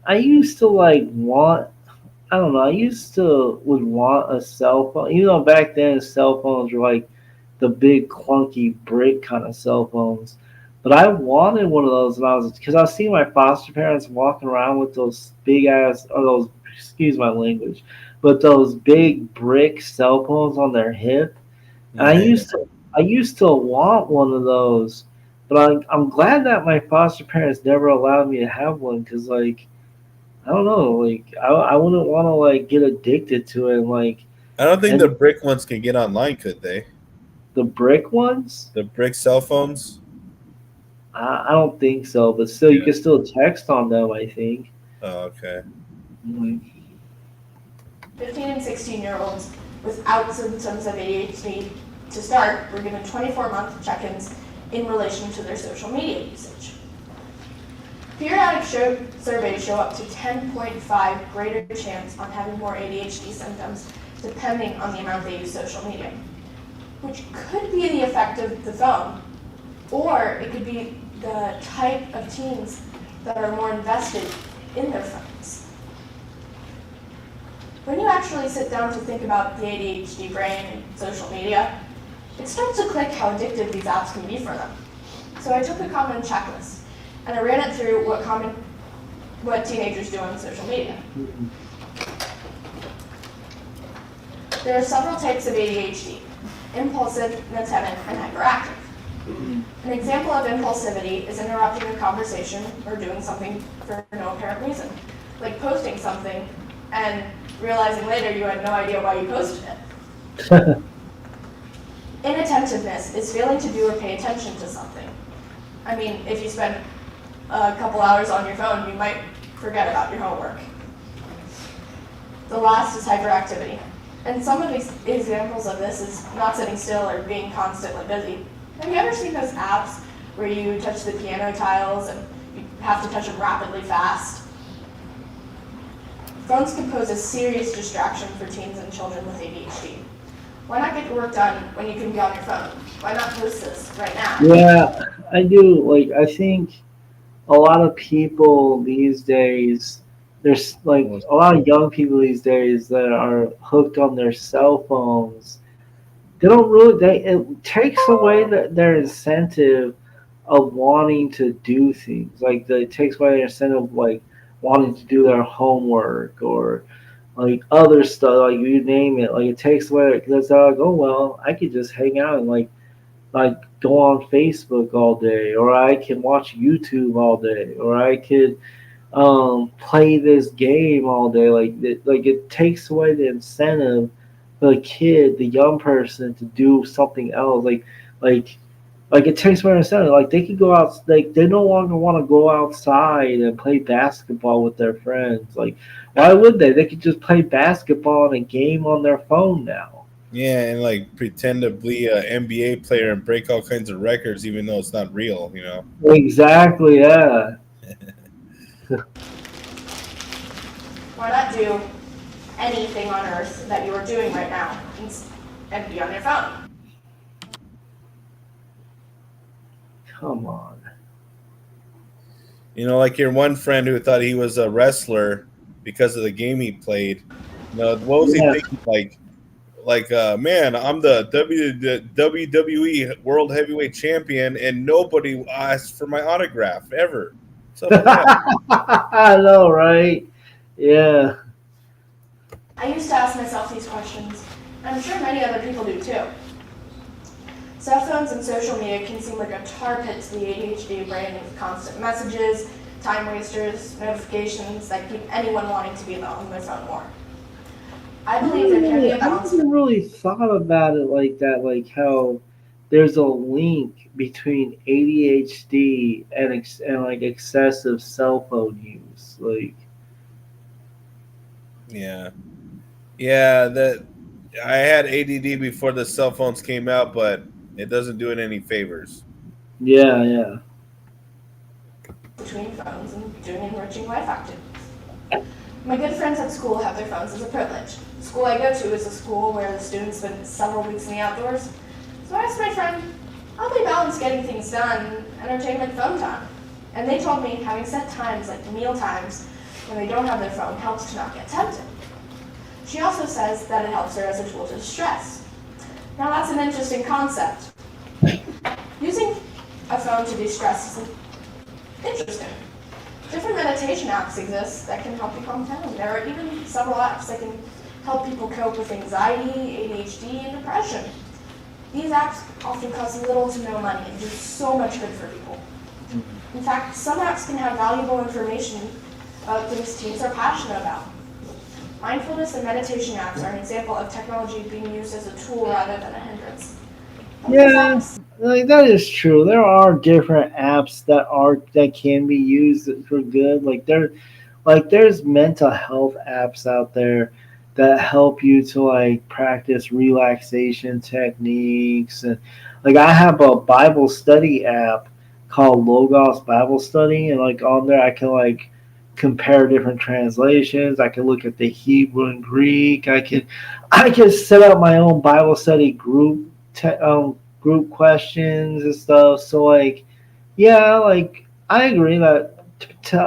I used to I used to would want a cell phone. You know, back then cell phones were like the big clunky brick kind of cell phones. But I wanted one of those when I was because I was seeing my foster parents walking around with those big ass or those excuse my language, but those big brick cell phones on their hip. And I used to want one of those, but I'm glad that my foster parents never allowed me to have one because like I don't know, like I wouldn't want to like get addicted to it. And, like I don't think and the brick ones can get online, could they? the brick ones. The brick cell phones. I don't think so, but still, you can still text on them. I think. Oh, okay. 15 and 16-year-olds without symptoms of ADHD to start were given 24-month check-ins in relation to their social media usage. Periodic surveys show up to 10.5 greater chance on having more ADHD symptoms depending on the amount they use social media, which could be the effect of the phone, or it could be the type of teens that are more invested in their phones. When you actually sit down to think about the ADHD brain and social media, it starts to click how addictive these apps can be for them. So I took a common checklist and I ran it through what teenagers do on social media. There are several types of ADHD: impulsive, inattentive, and hyperactive. An example of impulsivity is interrupting a conversation or doing something for no apparent reason, like posting something and realizing later you had no idea why you posted it. Inattentiveness is failing to do or pay attention to something. I mean, if you spend a couple hours on your phone, you might forget about your homework. The last is hyperactivity. And some of these examples of this is not sitting still or being constantly busy. Have you ever seen those apps where you touch the piano tiles and you have to touch them rapidly fast? Phones can pose a serious distraction for teens and children with ADHD. Why not get your work done when you can be on your phone? Why not post this right now? Yeah, I do. Like, I think a lot of people these days, there's like a lot of young people these days that are hooked on their cell phones. They don't really, it takes away their incentive of wanting to do things. Like, it takes away their incentive of like wanting to do their homework or like other stuff, like you name it. Like, it takes away because they're like, oh well, I could just hang out and like like go on Facebook all day, or I can watch YouTube all day, or I could play this game all day. Like it takes away the incentive for the kid, the young person, to do something else. Like like it takes away the incentive. Like they could go out. Like they no longer want to go outside and play basketball with their friends. Like why would they? They could just play basketball and a game on their phone now. Yeah, and like pretend to be an NBA player and break all kinds of records, even though it's not real. You know. Exactly. Yeah. Why not do anything on Earth that you are doing right now and be on your phone? Come on. You know, like your one friend who thought he was a wrestler because of the game he played. You know, what was he thinking? Man, I'm the WWE World Heavyweight Champion, and nobody asked for my autograph ever. What's up with that? I know, right? Yeah. I used to ask myself these questions, and I'm sure many other people do too. Cell phones and social media can seem like a tar pit to the ADHD brain with constant messages, time wasters, notifications that keep anyone wanting to be on their phone more. I believe there can be a I balance. haven't really thought about it like that, like how there's a link between ADHD and like excessive cell phone use. Like, Yeah, yeah. That I had ADD before the cell phones came out, but it doesn't do it any favors. yeah, yeah. Between phones and doing enriching life activities. My good friends at school have their phones as a privilege. The school I go to is a school where the students spend several weeks in the outdoors. So I asked my friend, how do they balance getting things done, entertainment, phone time? And they told me having set times like meal times when they don't have their phone helps to not get tempted. She also says that it helps her as a tool to distress. Now that's an interesting concept. Using a phone to de-stress is interesting. Different meditation apps exist that can help you calm down. There are even several apps that can help people cope with anxiety, ADHD, and depression. These apps often cost little to no money and do so much good for people. In fact, some apps can have valuable information about things teens are passionate about. Mindfulness and meditation apps are an example of technology being used as a tool rather than a hindrance. Yeah, like that is true. There are different apps that can be used for good. There's mental health apps out there that help you to like practice relaxation techniques, and like I have a Bible study app called Logos Bible Study, and like on there I can like compare different translations. I can look at the Hebrew and Greek. I can set up my own Bible study group questions and stuff. So like, yeah, like I agree that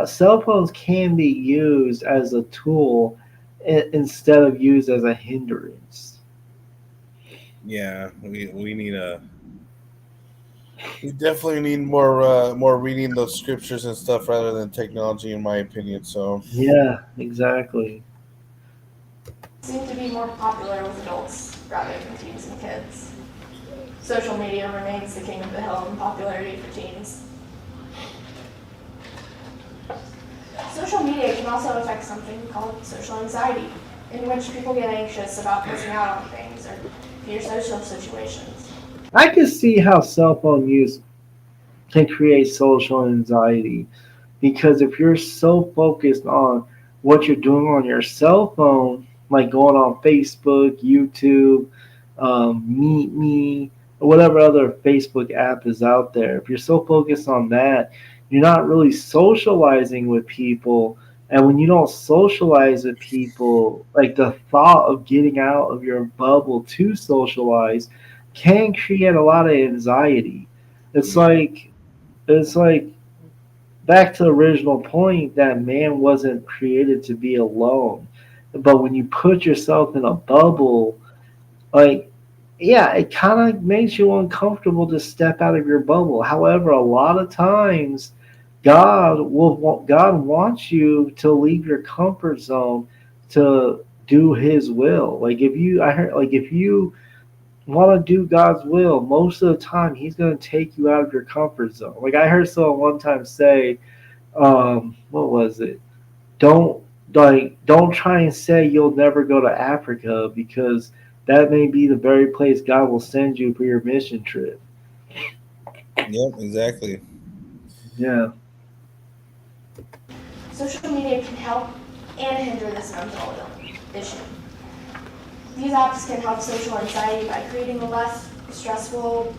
cell phones can be used as a tool instead of used as a hindrance. Yeah, we need a. We definitely need more reading those scriptures and stuff rather than technology, in my opinion. So Yeah, exactly. Seem to be more popular with adults rather than teens and kids. Social media remains the king of the hill in popularity for teens. Social media can also affect something called social anxiety, in which people get anxious about missing out on things or fear social situations. I can see how cell phone use can create social anxiety because if you're so focused on what you're doing on your cell phone, like going on Facebook, YouTube, Meet Me, or whatever other Facebook app is out there, if you're so focused on that, you're not really socializing with people. And when you don't socialize with people, like the thought of getting out of your bubble to socialize can create a lot of anxiety. It's like it's like back to the original point that man wasn't created to be alone. But when you put yourself in a bubble, like, yeah, it kind of makes you uncomfortable to step out of your bubble. However, a lot of times, God wants you to leave your comfort zone to do His will. Like if you, I heard, like if you want to do God's will, most of the time He's going to take you out of your comfort zone. Like I heard someone one time say, what was it? Don't don't try and say you'll never go to Africa because that may be the very place God will send you for your mission trip. Yep, exactly. Yeah. Social media can help and hinder this mental issue. These apps can help social anxiety by creating a less stressful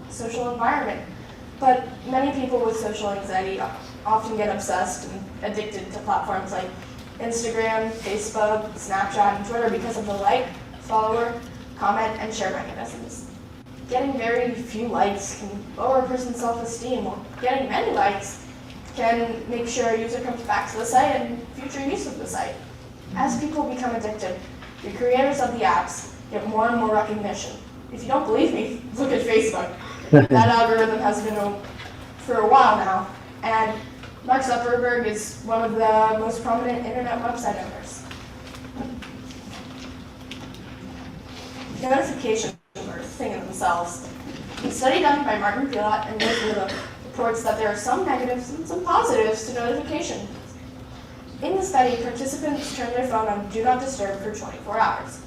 social environment. But many people with social anxiety often get obsessed and addicted to platforms like Instagram, Facebook, Snapchat, and Twitter because of the like, follower, comment, and share mechanisms. Getting very few likes can lower a person's self-esteem, while getting many likes can make sure a user comes back to the site and future use of the site. As people become addicted, the creators of the apps get more and more recognition. If you don't believe me, look at Facebook. That algorithm has been for a while now, and Mark Zuckerberg is one of the most prominent internet website owners. Notifications are a thing in themselves. A study done by Martin Pilat and Liz Lula reports that there are some negatives and some positives to notifications. In the study, participants turned their phone on Do Not Disturb for 24 hours.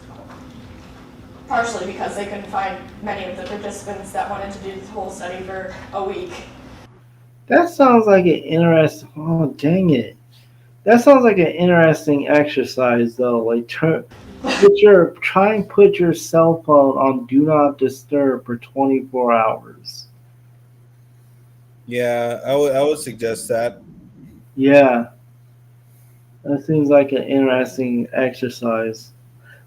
Partially because they couldn't find many of the participants that wanted to do the whole study for a week. That sounds like an interesting. Oh, dang it! That sounds like an interesting exercise, though. Like, try and put your cell phone on Do Not Disturb for 24 hours. Yeah, I would suggest that. Yeah, that seems like an interesting exercise.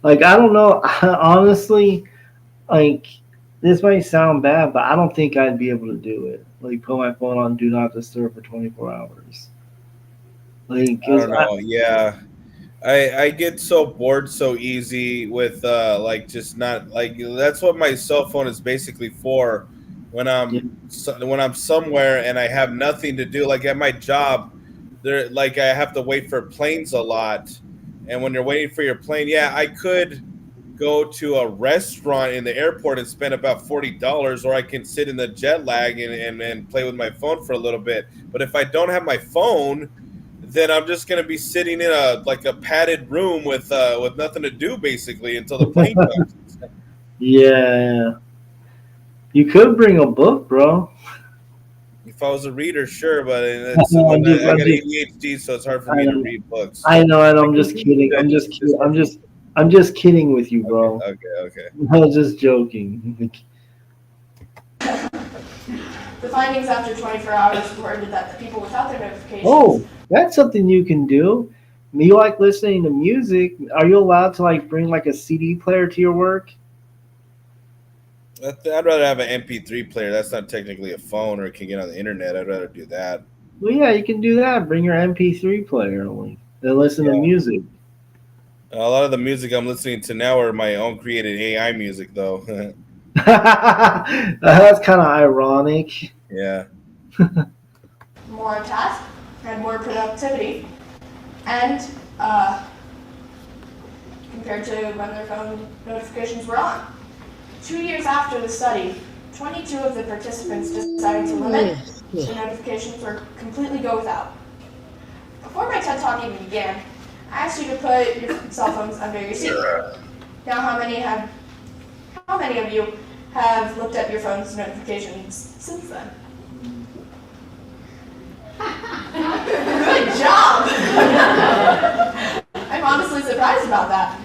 Like, I don't know. Honestly, like, this might sound bad, but I don't think I'd be able to do it. Like, put my phone on Do Not Disturb for 24 hours. Like, I don't know. Yeah, I get so bored so easy with like just not like that's what my cell phone is basically for. When I'm somewhere and I have nothing to do, like at my job, there like I have to wait for planes a lot, and when you're waiting for your plane, yeah, I could go to a restaurant in the airport and spend about $40, or I can sit in the jet lag and play with my phone for a little bit. But if I don't have my phone, then I'm just gonna be sitting in a padded room with nothing to do basically until the plane comes. Yeah. You could bring a book, bro. If I was a reader, sure, but it's No, I got ADHD, so it's hard for me to read books. I know, and I'm just kidding. I'm just kidding with you, bro. Okay. I was just joking. The findings after 24 hours reported that the people without their notifications. Oh, that's something you can do. You like listening to music? Are you allowed to like bring like a CD player to your work? I'd rather have an MP3 player. That's not technically a phone or it can get on the internet. I'd rather do that. Well, yeah, you can do that. Bring your MP3 player only. Then listen to music. A lot of the music I'm listening to now are my own created AI music, though. That's kind of ironic. Yeah. More tasks, had more productivity, and compared to when their phone notifications were on. 2 years after the study, 22 of the participants decided to limit the notifications or completely go without. Before my TED Talk even began, I asked you to put your cell phones under your seat. Now, how many of you have looked at your phone's notifications since then? Good job! I'm honestly surprised about that.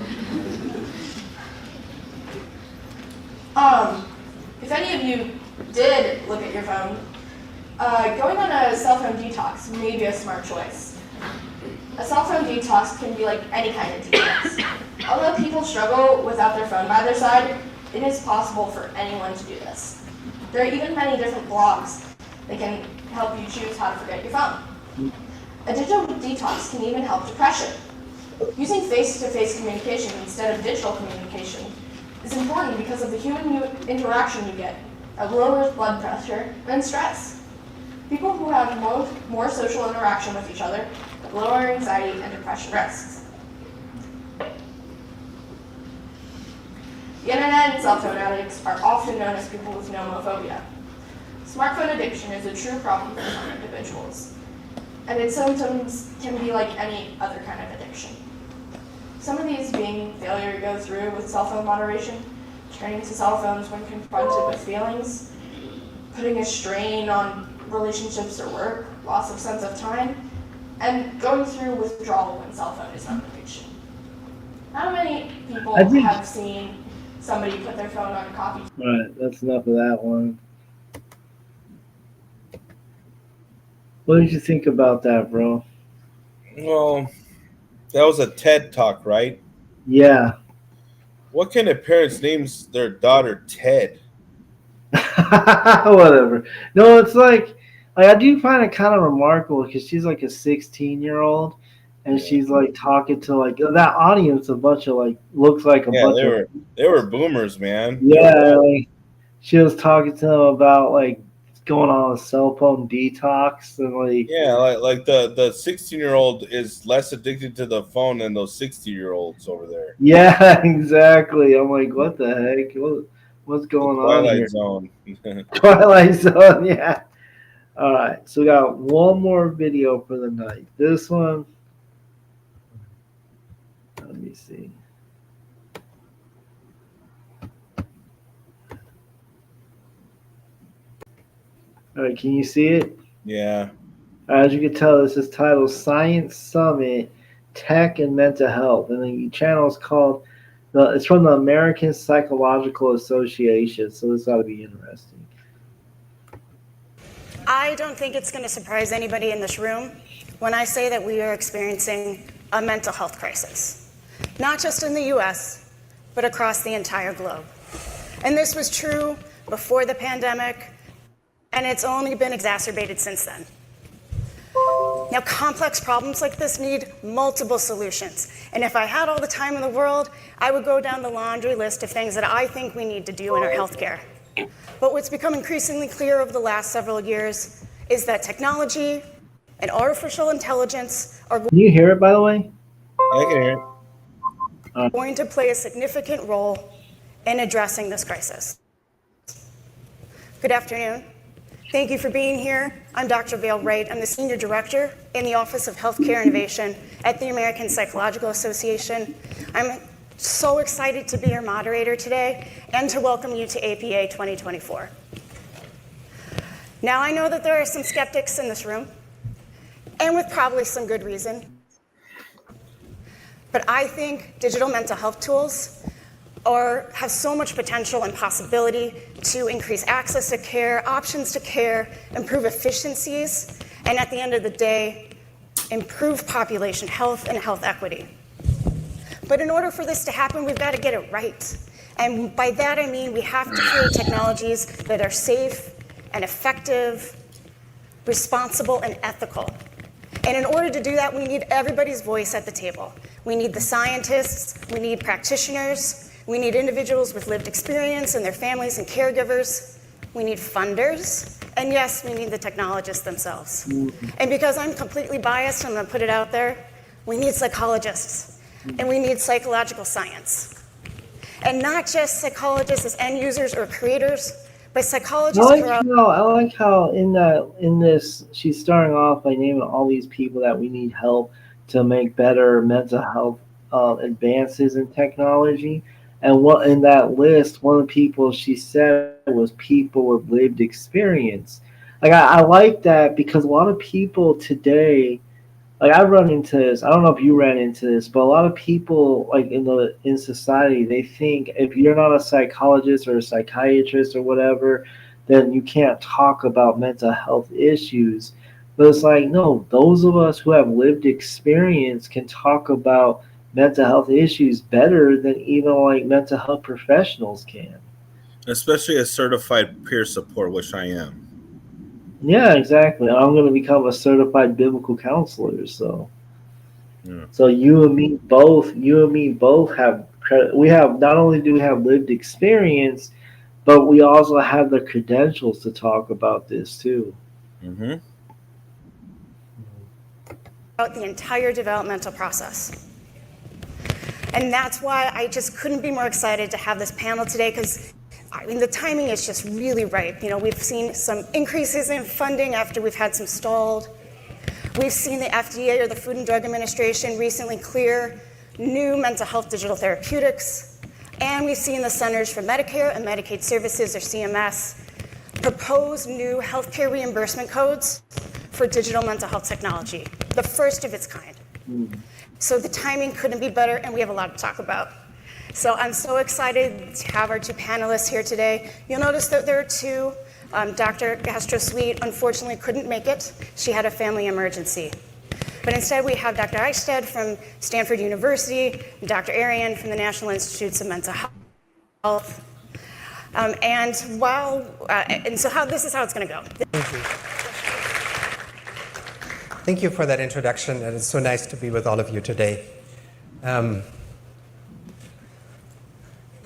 If any of you did look at your phone, going on a cell phone detox may be a smart choice. A cell phone detox can be like any kind of detox. Although people struggle without their phone by their side, it is possible for anyone to do this. There are even many different blogs that can help you choose how to forget your phone. A digital detox can even help depression. Using face-to-face communication instead of digital communication is important because of the human interaction you get that lowers blood pressure and stress. People who have more social interaction with each other have lower anxiety and depression risks. The internet and cell phone addicts are often known as people with nomophobia. Smartphone addiction is a true problem for some individuals, and its symptoms can be like any other kind of addiction. Some of these being failure to go through with cell phone moderation, turning to cell phones when confronted with feelings, putting a strain on relationships or work, loss of sense of time, and going through withdrawal when cell phone is not addiction. How many people have seen somebody put their phone on coffee? Alright, that's enough of that one. What did you think about that, bro? Well, that was a TED talk, right? Yeah. What kind of parents names their daughter Ted? Whatever. No, it's like I do find it kind of remarkable because she's like a 16-year-old, and she's like talking to like that audience, a bunch of like looks like a bunch of they were boomers, man. yeah. Like, she was talking to them about like going on a cell phone detox and like Yeah, like the 16-year-old is less addicted to the phone than those 60-year-olds over there. yeah, exactly. I'm like, what the heck? What's going on Twilight here? Zone. Twilight Zone, yeah. All right, so we got one more video for the night. This one, let me see. All right, can you see it? Yeah. As you can tell, this is titled Science Summit, Tech and Mental Health. And the channel is called, it's from the American Psychological Association, so this ought to be interesting. I don't think it's going to surprise anybody in this room when I say that we are experiencing a mental health crisis, not just in the US, but across the entire globe. And this was true before the pandemic, and it's only been exacerbated since then. Now, complex problems like this need multiple solutions. And if I had all the time in the world, I would go down the laundry list of things that I think we need to do in our healthcare. But what's become increasingly clear over the last several years is that technology and artificial intelligence are Can you hear it, by the way? I can hear it. going to play a significant role in addressing this crisis. Good afternoon. Thank you for being here. I'm Dr. Vale Wright. I'm the Senior Director in the Office of Healthcare Innovation at the American Psychological Association. I'm so excited to be your moderator today and to welcome you to APA 2024. Now, I know that there are some skeptics in this room, and with probably some good reason. But I think digital mental health tools have so much potential and possibility to increase access to care, options to care, improve efficiencies, and at the end of the day, improve population health and health equity. But in order for this to happen, we've got to get it right. And by that I mean we have to create technologies that are safe and effective, responsible, and ethical. And in order to do that, we need everybody's voice at the table. We need the scientists, we need practitioners, we need individuals with lived experience and their families and caregivers. We need funders, and yes, we need the technologists themselves. And because I'm completely biased, I'm gonna put it out there, we need psychologists, and we need psychological science. And not just psychologists as end users or creators, but psychologists I like how in this she's starting off by naming all these people that we need help to make better mental health advances in technology. And what in that list, one of the people she said was people with lived experience. Like I like that because a lot of people today, like I've run into this. I don't know if you ran into this, but a lot of people like in society, they think if you're not a psychologist or a psychiatrist or whatever, then you can't talk about mental health issues. But it's like, no, those of us who have lived experience can talk about mental health issues better than even like mental health professionals can. Especially a certified peer support, which I am. Yeah, exactly. I'm going to become a certified biblical counselor. So, so you and me both have credit. We have not only do we have lived experience, but we also have the credentials to talk about this too. Mm-hmm. About the entire developmental process. And that's why I just couldn't be more excited to have this panel today, because I mean, the timing is just really ripe. You know, we've seen some increases in funding after we've had some stalled. We've seen the FDA, or the Food and Drug Administration, recently clear new mental health digital therapeutics. And we've seen the Centers for Medicare and Medicaid Services, or CMS, propose new healthcare reimbursement codes for digital mental health technology, the first of its kind. So the timing couldn't be better, and we have a lot to talk about. So I'm so excited to have our two panelists here today. You'll notice that there are two. Dr. Gastrosweet unfortunately couldn't make it. She had a family emergency. But instead we have Dr. Eichstädt from Stanford University, and Dr. Arian from the National Institutes of Mental Health. This is how it's going to go. Thank you. Thank you for that introduction, and it's so nice to be with all of you today.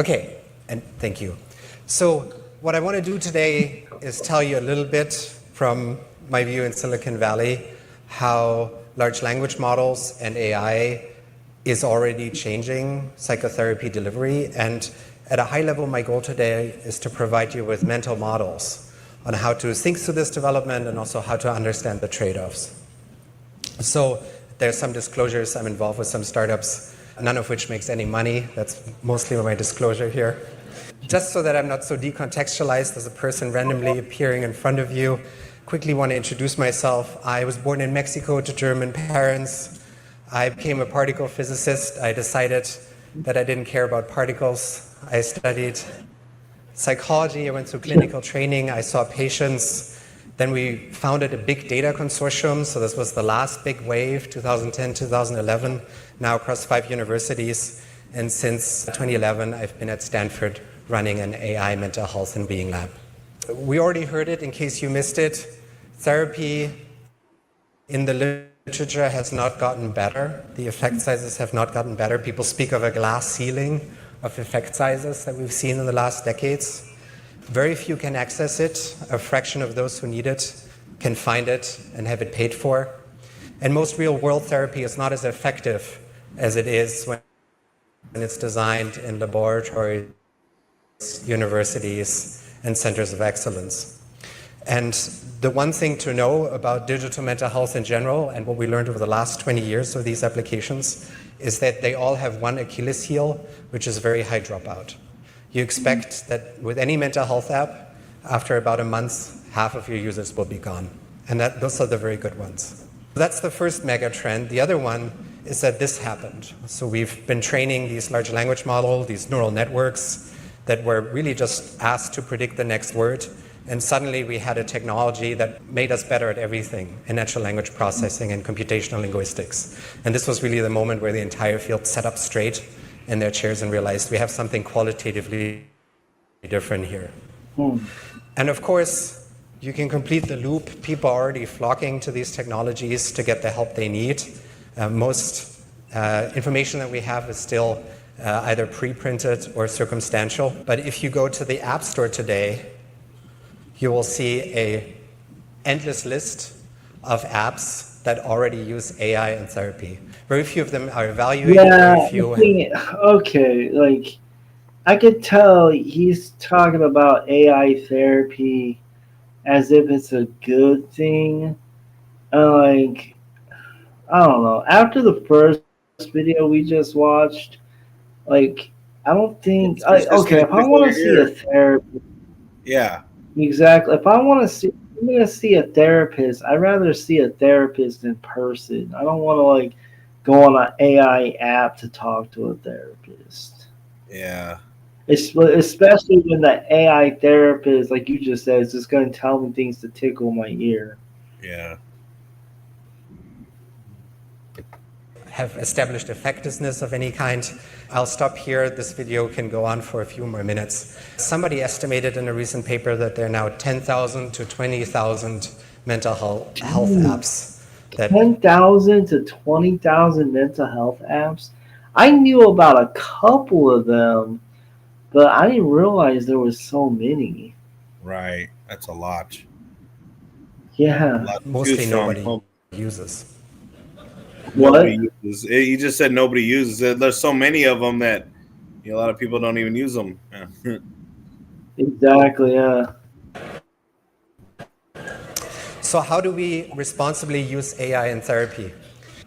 Okay, and thank you. So what I want to do today is tell you a little bit from my view in Silicon Valley how large language models and AI is already changing psychotherapy delivery. And at a high level, my goal today is to provide you with mental models on how to think through this development and also how to understand the trade-offs. So there's some disclosures. I'm involved with some startups, none of which makes any money. That's mostly my disclosure here. Just so that I'm not so decontextualized as a person randomly appearing in front of you, quickly want to introduce myself. I was born in Mexico to German parents. I became a particle physicist. I decided that I didn't care about particles. I studied psychology. I went through clinical training. I saw patients. Then we founded a big data consortium. So this was the last big wave, 2010, 2011, now across 5 universities. And since 2011, I've been at Stanford running an AI mental health and being lab. We already heard it in case you missed it. Therapy in the literature has not gotten better. The effect sizes have not gotten better. People speak of a glass ceiling of effect sizes that we've seen in the last decades. Very few can access it. A fraction of those who need it can find it and have it paid for. And most real-world therapy is not as effective as it is when it's designed in laboratories, universities, and centers of excellence. And the one thing to know about digital mental health in general, and what we learned over the last 20 years of these applications, is that they all have one Achilles heel, which is very high dropout. You expect that with any mental health app, after about a month, half of your users will be gone. And those are the very good ones. That's the first mega trend. The other one is that this happened. So we've been training these large language models, these neural networks that were really just asked to predict the next word. And suddenly we had a technology that made us better at everything in natural language processing and computational linguistics. And this was really the moment where the entire field sat up straight in their chairs and realized we have something qualitatively different here. And of course, you can complete the loop. People are already flocking to these technologies to get the help they need. Most information that we have is still either pre-printed or circumstantial. But if you go to the App Store today, you will see an endless list of apps that already use AI in therapy. Very few of them are evaluated. Yeah, very few. okay, like I could tell he's talking about AI therapy as if it's a good thing. Like, I don't know. After the first video we just watched, like, I don't think. Okay, if I want to see a therapist, yeah, exactly. If I want to see, I'm gonna see a therapist. I'd rather see a therapist in person. I don't want to like go on an AI app to talk to a therapist. Yeah. Especially when the AI therapist, like you just said, is just going to tell me things to tickle my ear. Yeah. Have established effectiveness of any kind. I'll stop here. This video can go on for a few more minutes. Somebody estimated in a recent paper that there are now 10,000 to 20,000 mental health apps. 10,000 to 20,000 mental health apps? I knew about a couple of them, but I didn't realize there was so many. Right. That's a lot. Yeah. Mostly nobody uses. nobody uses. You just said nobody uses it. There's so many of them that a lot of people don't even use them. Yeah. Exactly. Yeah. So how do we responsibly use AI in therapy?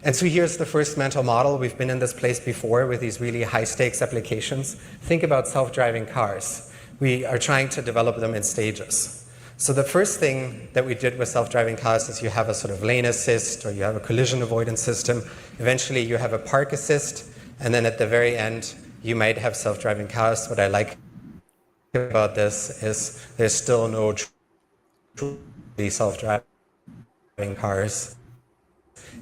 And so here's the first mental model. We've been in this place before with these really high-stakes applications. Think about self-driving cars. We are trying to develop them in stages. So the first thing that we did with self-driving cars is you have a sort of lane assist, or you have a collision avoidance system. Eventually you have a park assist, and then at the very end you might have self-driving cars. What I like about this is there's still no truly self-driving cars,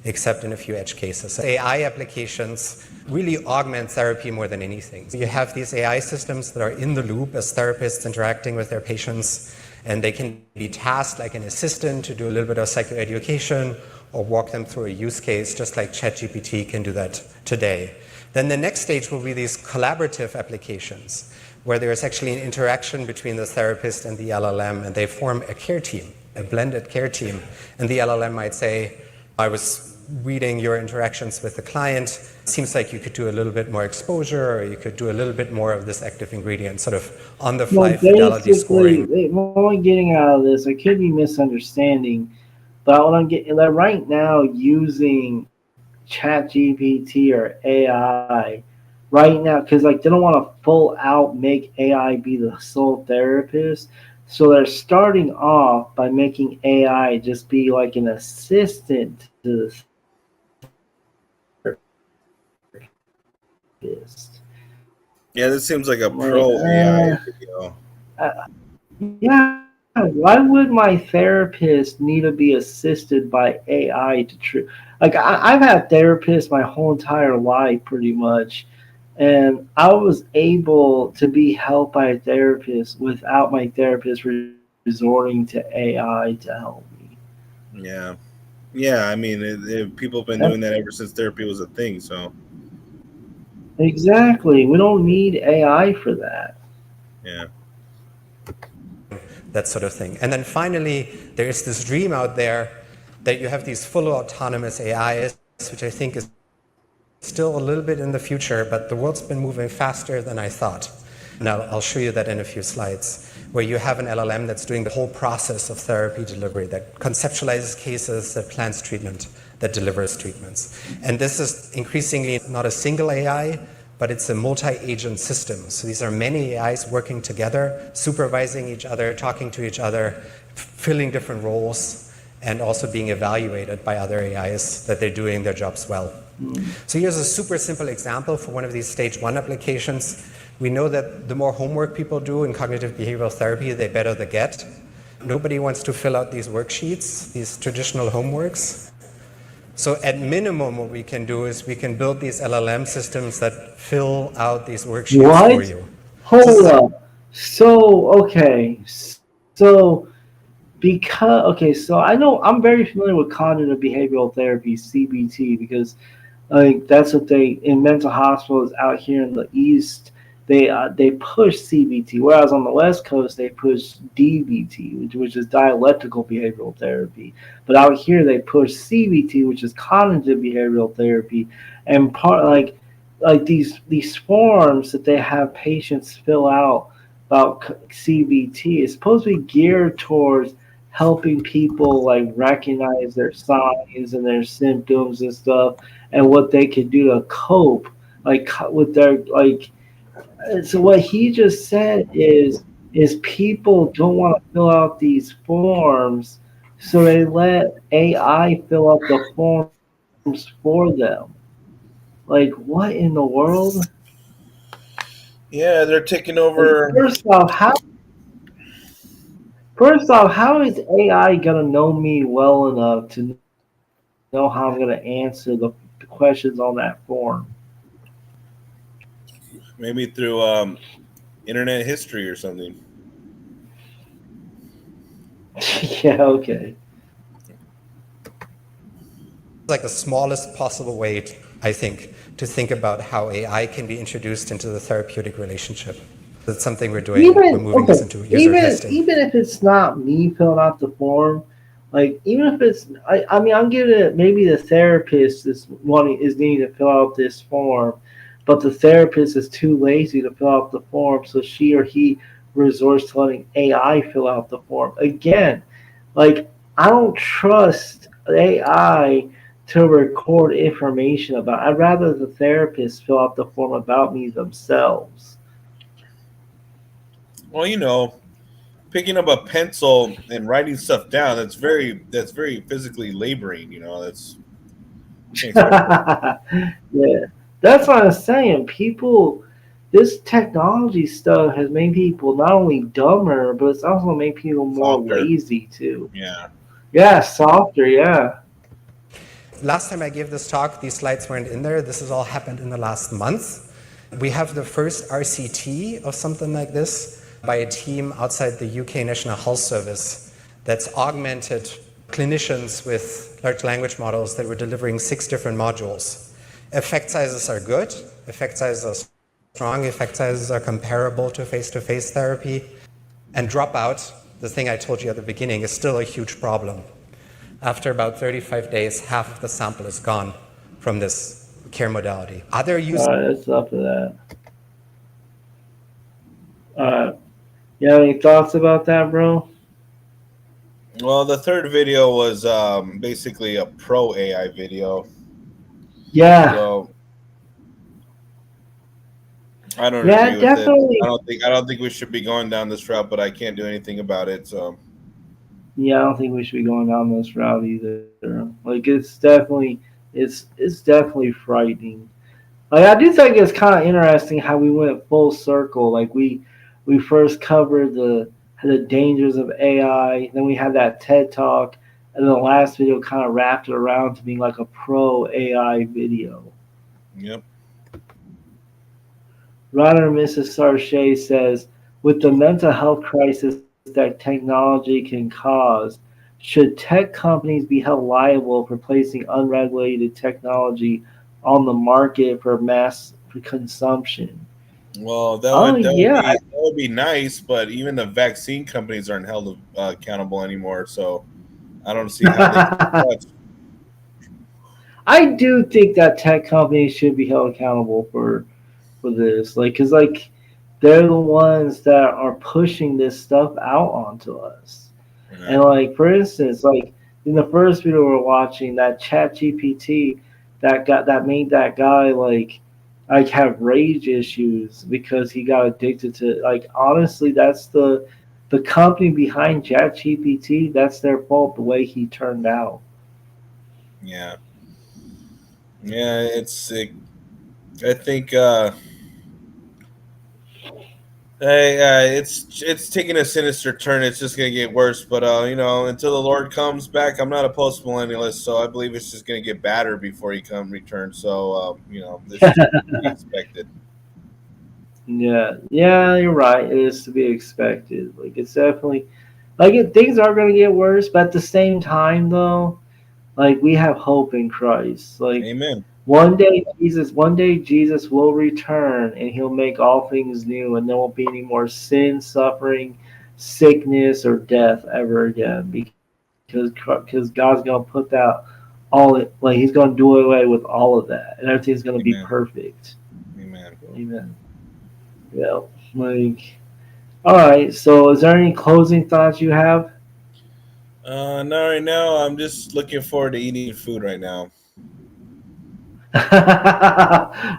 except in a few edge cases. AI applications really augment therapy more than anything. You have these AI systems that are in the loop as therapists interacting with their patients, and they can be tasked like an assistant to do a little bit of psychoeducation or walk them through a use case, just like ChatGPT can do that today. Then the next stage will be these collaborative applications, where there is actually an interaction between the therapist and the LLM, and they form a care team, a blended care team. And the LLM might say, I was reading your interactions with the client. Seems like you could do a little bit more exposure, or you could do a little bit more of this active ingredient, sort of on-the-fly fidelity scoring. What I'm getting out of this, I could be misunderstanding, but what I'm getting, like right now, using ChatGPT or AI, right now, because like they don't want to full out make AI be the sole therapist. So they're starting off by making AI just be like an assistant to the therapist. Yeah, this seems like a pro AI video. Yeah, why would my therapist need to be assisted by AI to like I've had therapists my whole entire life pretty much, and I was able to be helped by a therapist without my therapist resorting to AI to help me. Yeah. Yeah, I mean, people have been doing that ever since therapy was a thing, so. Exactly. We don't need AI for that. Yeah. That sort of thing. And then finally, there is this dream out there that you have these full autonomous AIs, which I think is still a little bit in the future, but the world's been moving faster than I thought. And I'll show you that in a few slides, where you have an LLM that's doing the whole process of therapy delivery, that conceptualizes cases, that plans treatment, that delivers treatments. And this is increasingly not a single AI, but it's a multi-agent system. So these are many AIs working together, supervising each other, talking to each other, filling different roles, and also being evaluated by other AIs that they're doing their jobs well. So here's a super simple example for one of these stage 1 applications. We know that the more homework people do in cognitive behavioral therapy, the better they get. Nobody wants to fill out these worksheets, these traditional homeworks. So at minimum, what we can do is we can build these LLM systems that fill out these worksheets for you. Hold up. So I know I'm very familiar with cognitive behavioral therapy, CBT, because that's what they in mental hospitals out here in the East. They push CBT, whereas on the West Coast they push DBT, which is dialectical behavioral therapy. But out here they push CBT, which is cognitive behavioral therapy, and part like these forms that they have patients fill out about CBT is supposed to be geared towards helping people like recognize their signs and their symptoms and stuff, and what they can do to cope, like with their like. So what he just said is people don't want to fill out these forms, so they let AI fill out the forms for them. Like, what in the world? Yeah, they're taking over. First off, how is AI gonna know me well enough to know how I'm gonna answer the questions on that form? Maybe through internet history or something. Yeah, okay. Like the smallest possible way, I think, to think about how AI can be introduced into the therapeutic relationship. That's something we're doing. We're moving this into user testing. Even if it's not me filling out the form, Like even if it's, I mean, I'm giving it maybe the therapist is needing to fill out this form, but the therapist is too lazy to fill out the form, so she or he resorts to letting AI fill out the form. Again, like I don't trust AI to record information about. I'd rather the therapist fill out the form about me themselves. Well, picking up a pencil and writing stuff down, that's very physically laboring. That's can't expect that. Yeah, that's what I'm saying. People, this technology stuff has made people not only dumber, but it's also made people more Softer. lazy too. Yeah. Yeah, softer. Yeah. Last time I gave this talk, these slides weren't in there. This has all happened in the last month. We have the first RCT of something like this by a team outside the UK National Health Service that's augmented clinicians with large language models that were delivering 6 different modules. Effect sizes are good. Effect sizes are strong. Effect sizes are comparable to face-to-face therapy. And dropout, the thing I told you at the beginning, is still a huge problem. After about 35 days, half of the sample is gone from this care modality. Other use. All right, that's up to that. You have any thoughts about that, bro? Well, the third video was basically a pro AI video. Yeah. So I don't Yeah, agree with it. definitely. I don't think we should be going down this route, but I can't do anything about it. So Yeah, I don't think we should be going down this route either. Like it's definitely frightening. Like I do think it's kind of interesting how we went full circle. Like we first covered the dangers of AI, then we had that TED talk, and then the last video kind of wrapped it around to being like a pro AI video. yep. Writer Mrs. Sarche says, with the mental health crisis that technology can cause, should tech companies be held liable for placing unregulated technology on the market for mass consumption? Well, Oh yeah, that would be nice, but even the vaccine companies aren't held accountable anymore. So I don't see how they can touch. I do think that tech companies should be held accountable for this, like, cause like they're the ones that are pushing this stuff out onto us. And like for instance, like in the first video we're watching, that Chat GPT that made that guy like have rage issues because he got addicted to, like, honestly that's the company behind Chat GPT, that's their fault the way he turned out. Yeah, yeah. I think it's taking a sinister turn. It's just gonna get worse. But until the Lord comes back, I'm not a post millennialist, so I believe it's just gonna get badder before he return. So this is to be expected. Yeah, you're right. It is to be expected. Like it's definitely like things are going to get worse, but at the same time, though, like we have hope in Christ. Like Amen. one day Jesus will return, and He'll make all things new, and there won't be any more sin, suffering, sickness, or death ever again. Because God's going to put that all it, like He's going to do away with all of that, and everything's going to be perfect. Amen. Amen. Yeah, like, all right. So, is there any closing thoughts you have? Not right now. I'm just looking forward to eating food right now. All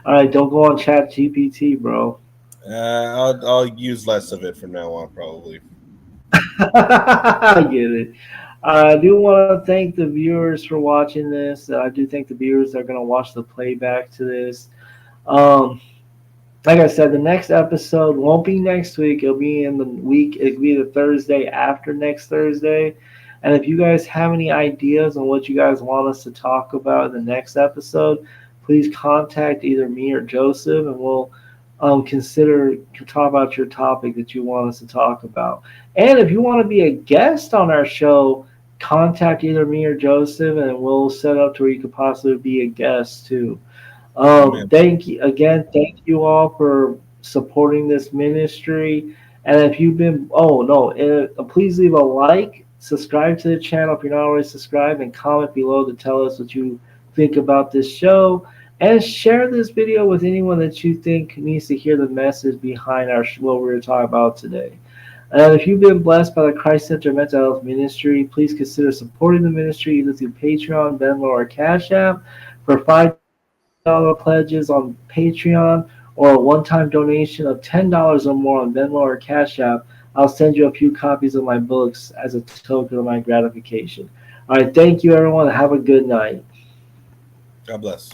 right, don't go on Chat GPT, bro. I'll use less of it from now on, probably. I get it. I do want to thank the viewers for watching this. I do thank the viewers that are going to watch the playback to this. Like I said, the next episode won't be next week. It'll be in the week. It'll be the Thursday after next Thursday. And if you guys have any ideas on what you guys want us to talk about in the next episode, please contact either me or Joseph, and we'll consider talk about your topic that you want us to talk about. And if you want to be a guest on our show, contact either me or Joseph, and we'll set up to where you could possibly be a guest too. Thank you again. Thank you all for supporting this ministry. And if you've been, oh no, please leave a like subscribe to the channel if you're not already subscribed, and comment below to tell us what you think about this show. And share this video with anyone that you think needs to hear the message behind what we're talking about today. And if you've been blessed by the Christ Center Mental Health Ministry, please consider supporting the ministry either through Patreon, Venmo, or Cash App. For $5 pledges on Patreon or a one-time donation of $10 or more on Venmo or Cash App, I'll send you a few copies of my books as a token of my gratification. All right, thank you, everyone. Have a good night. God bless.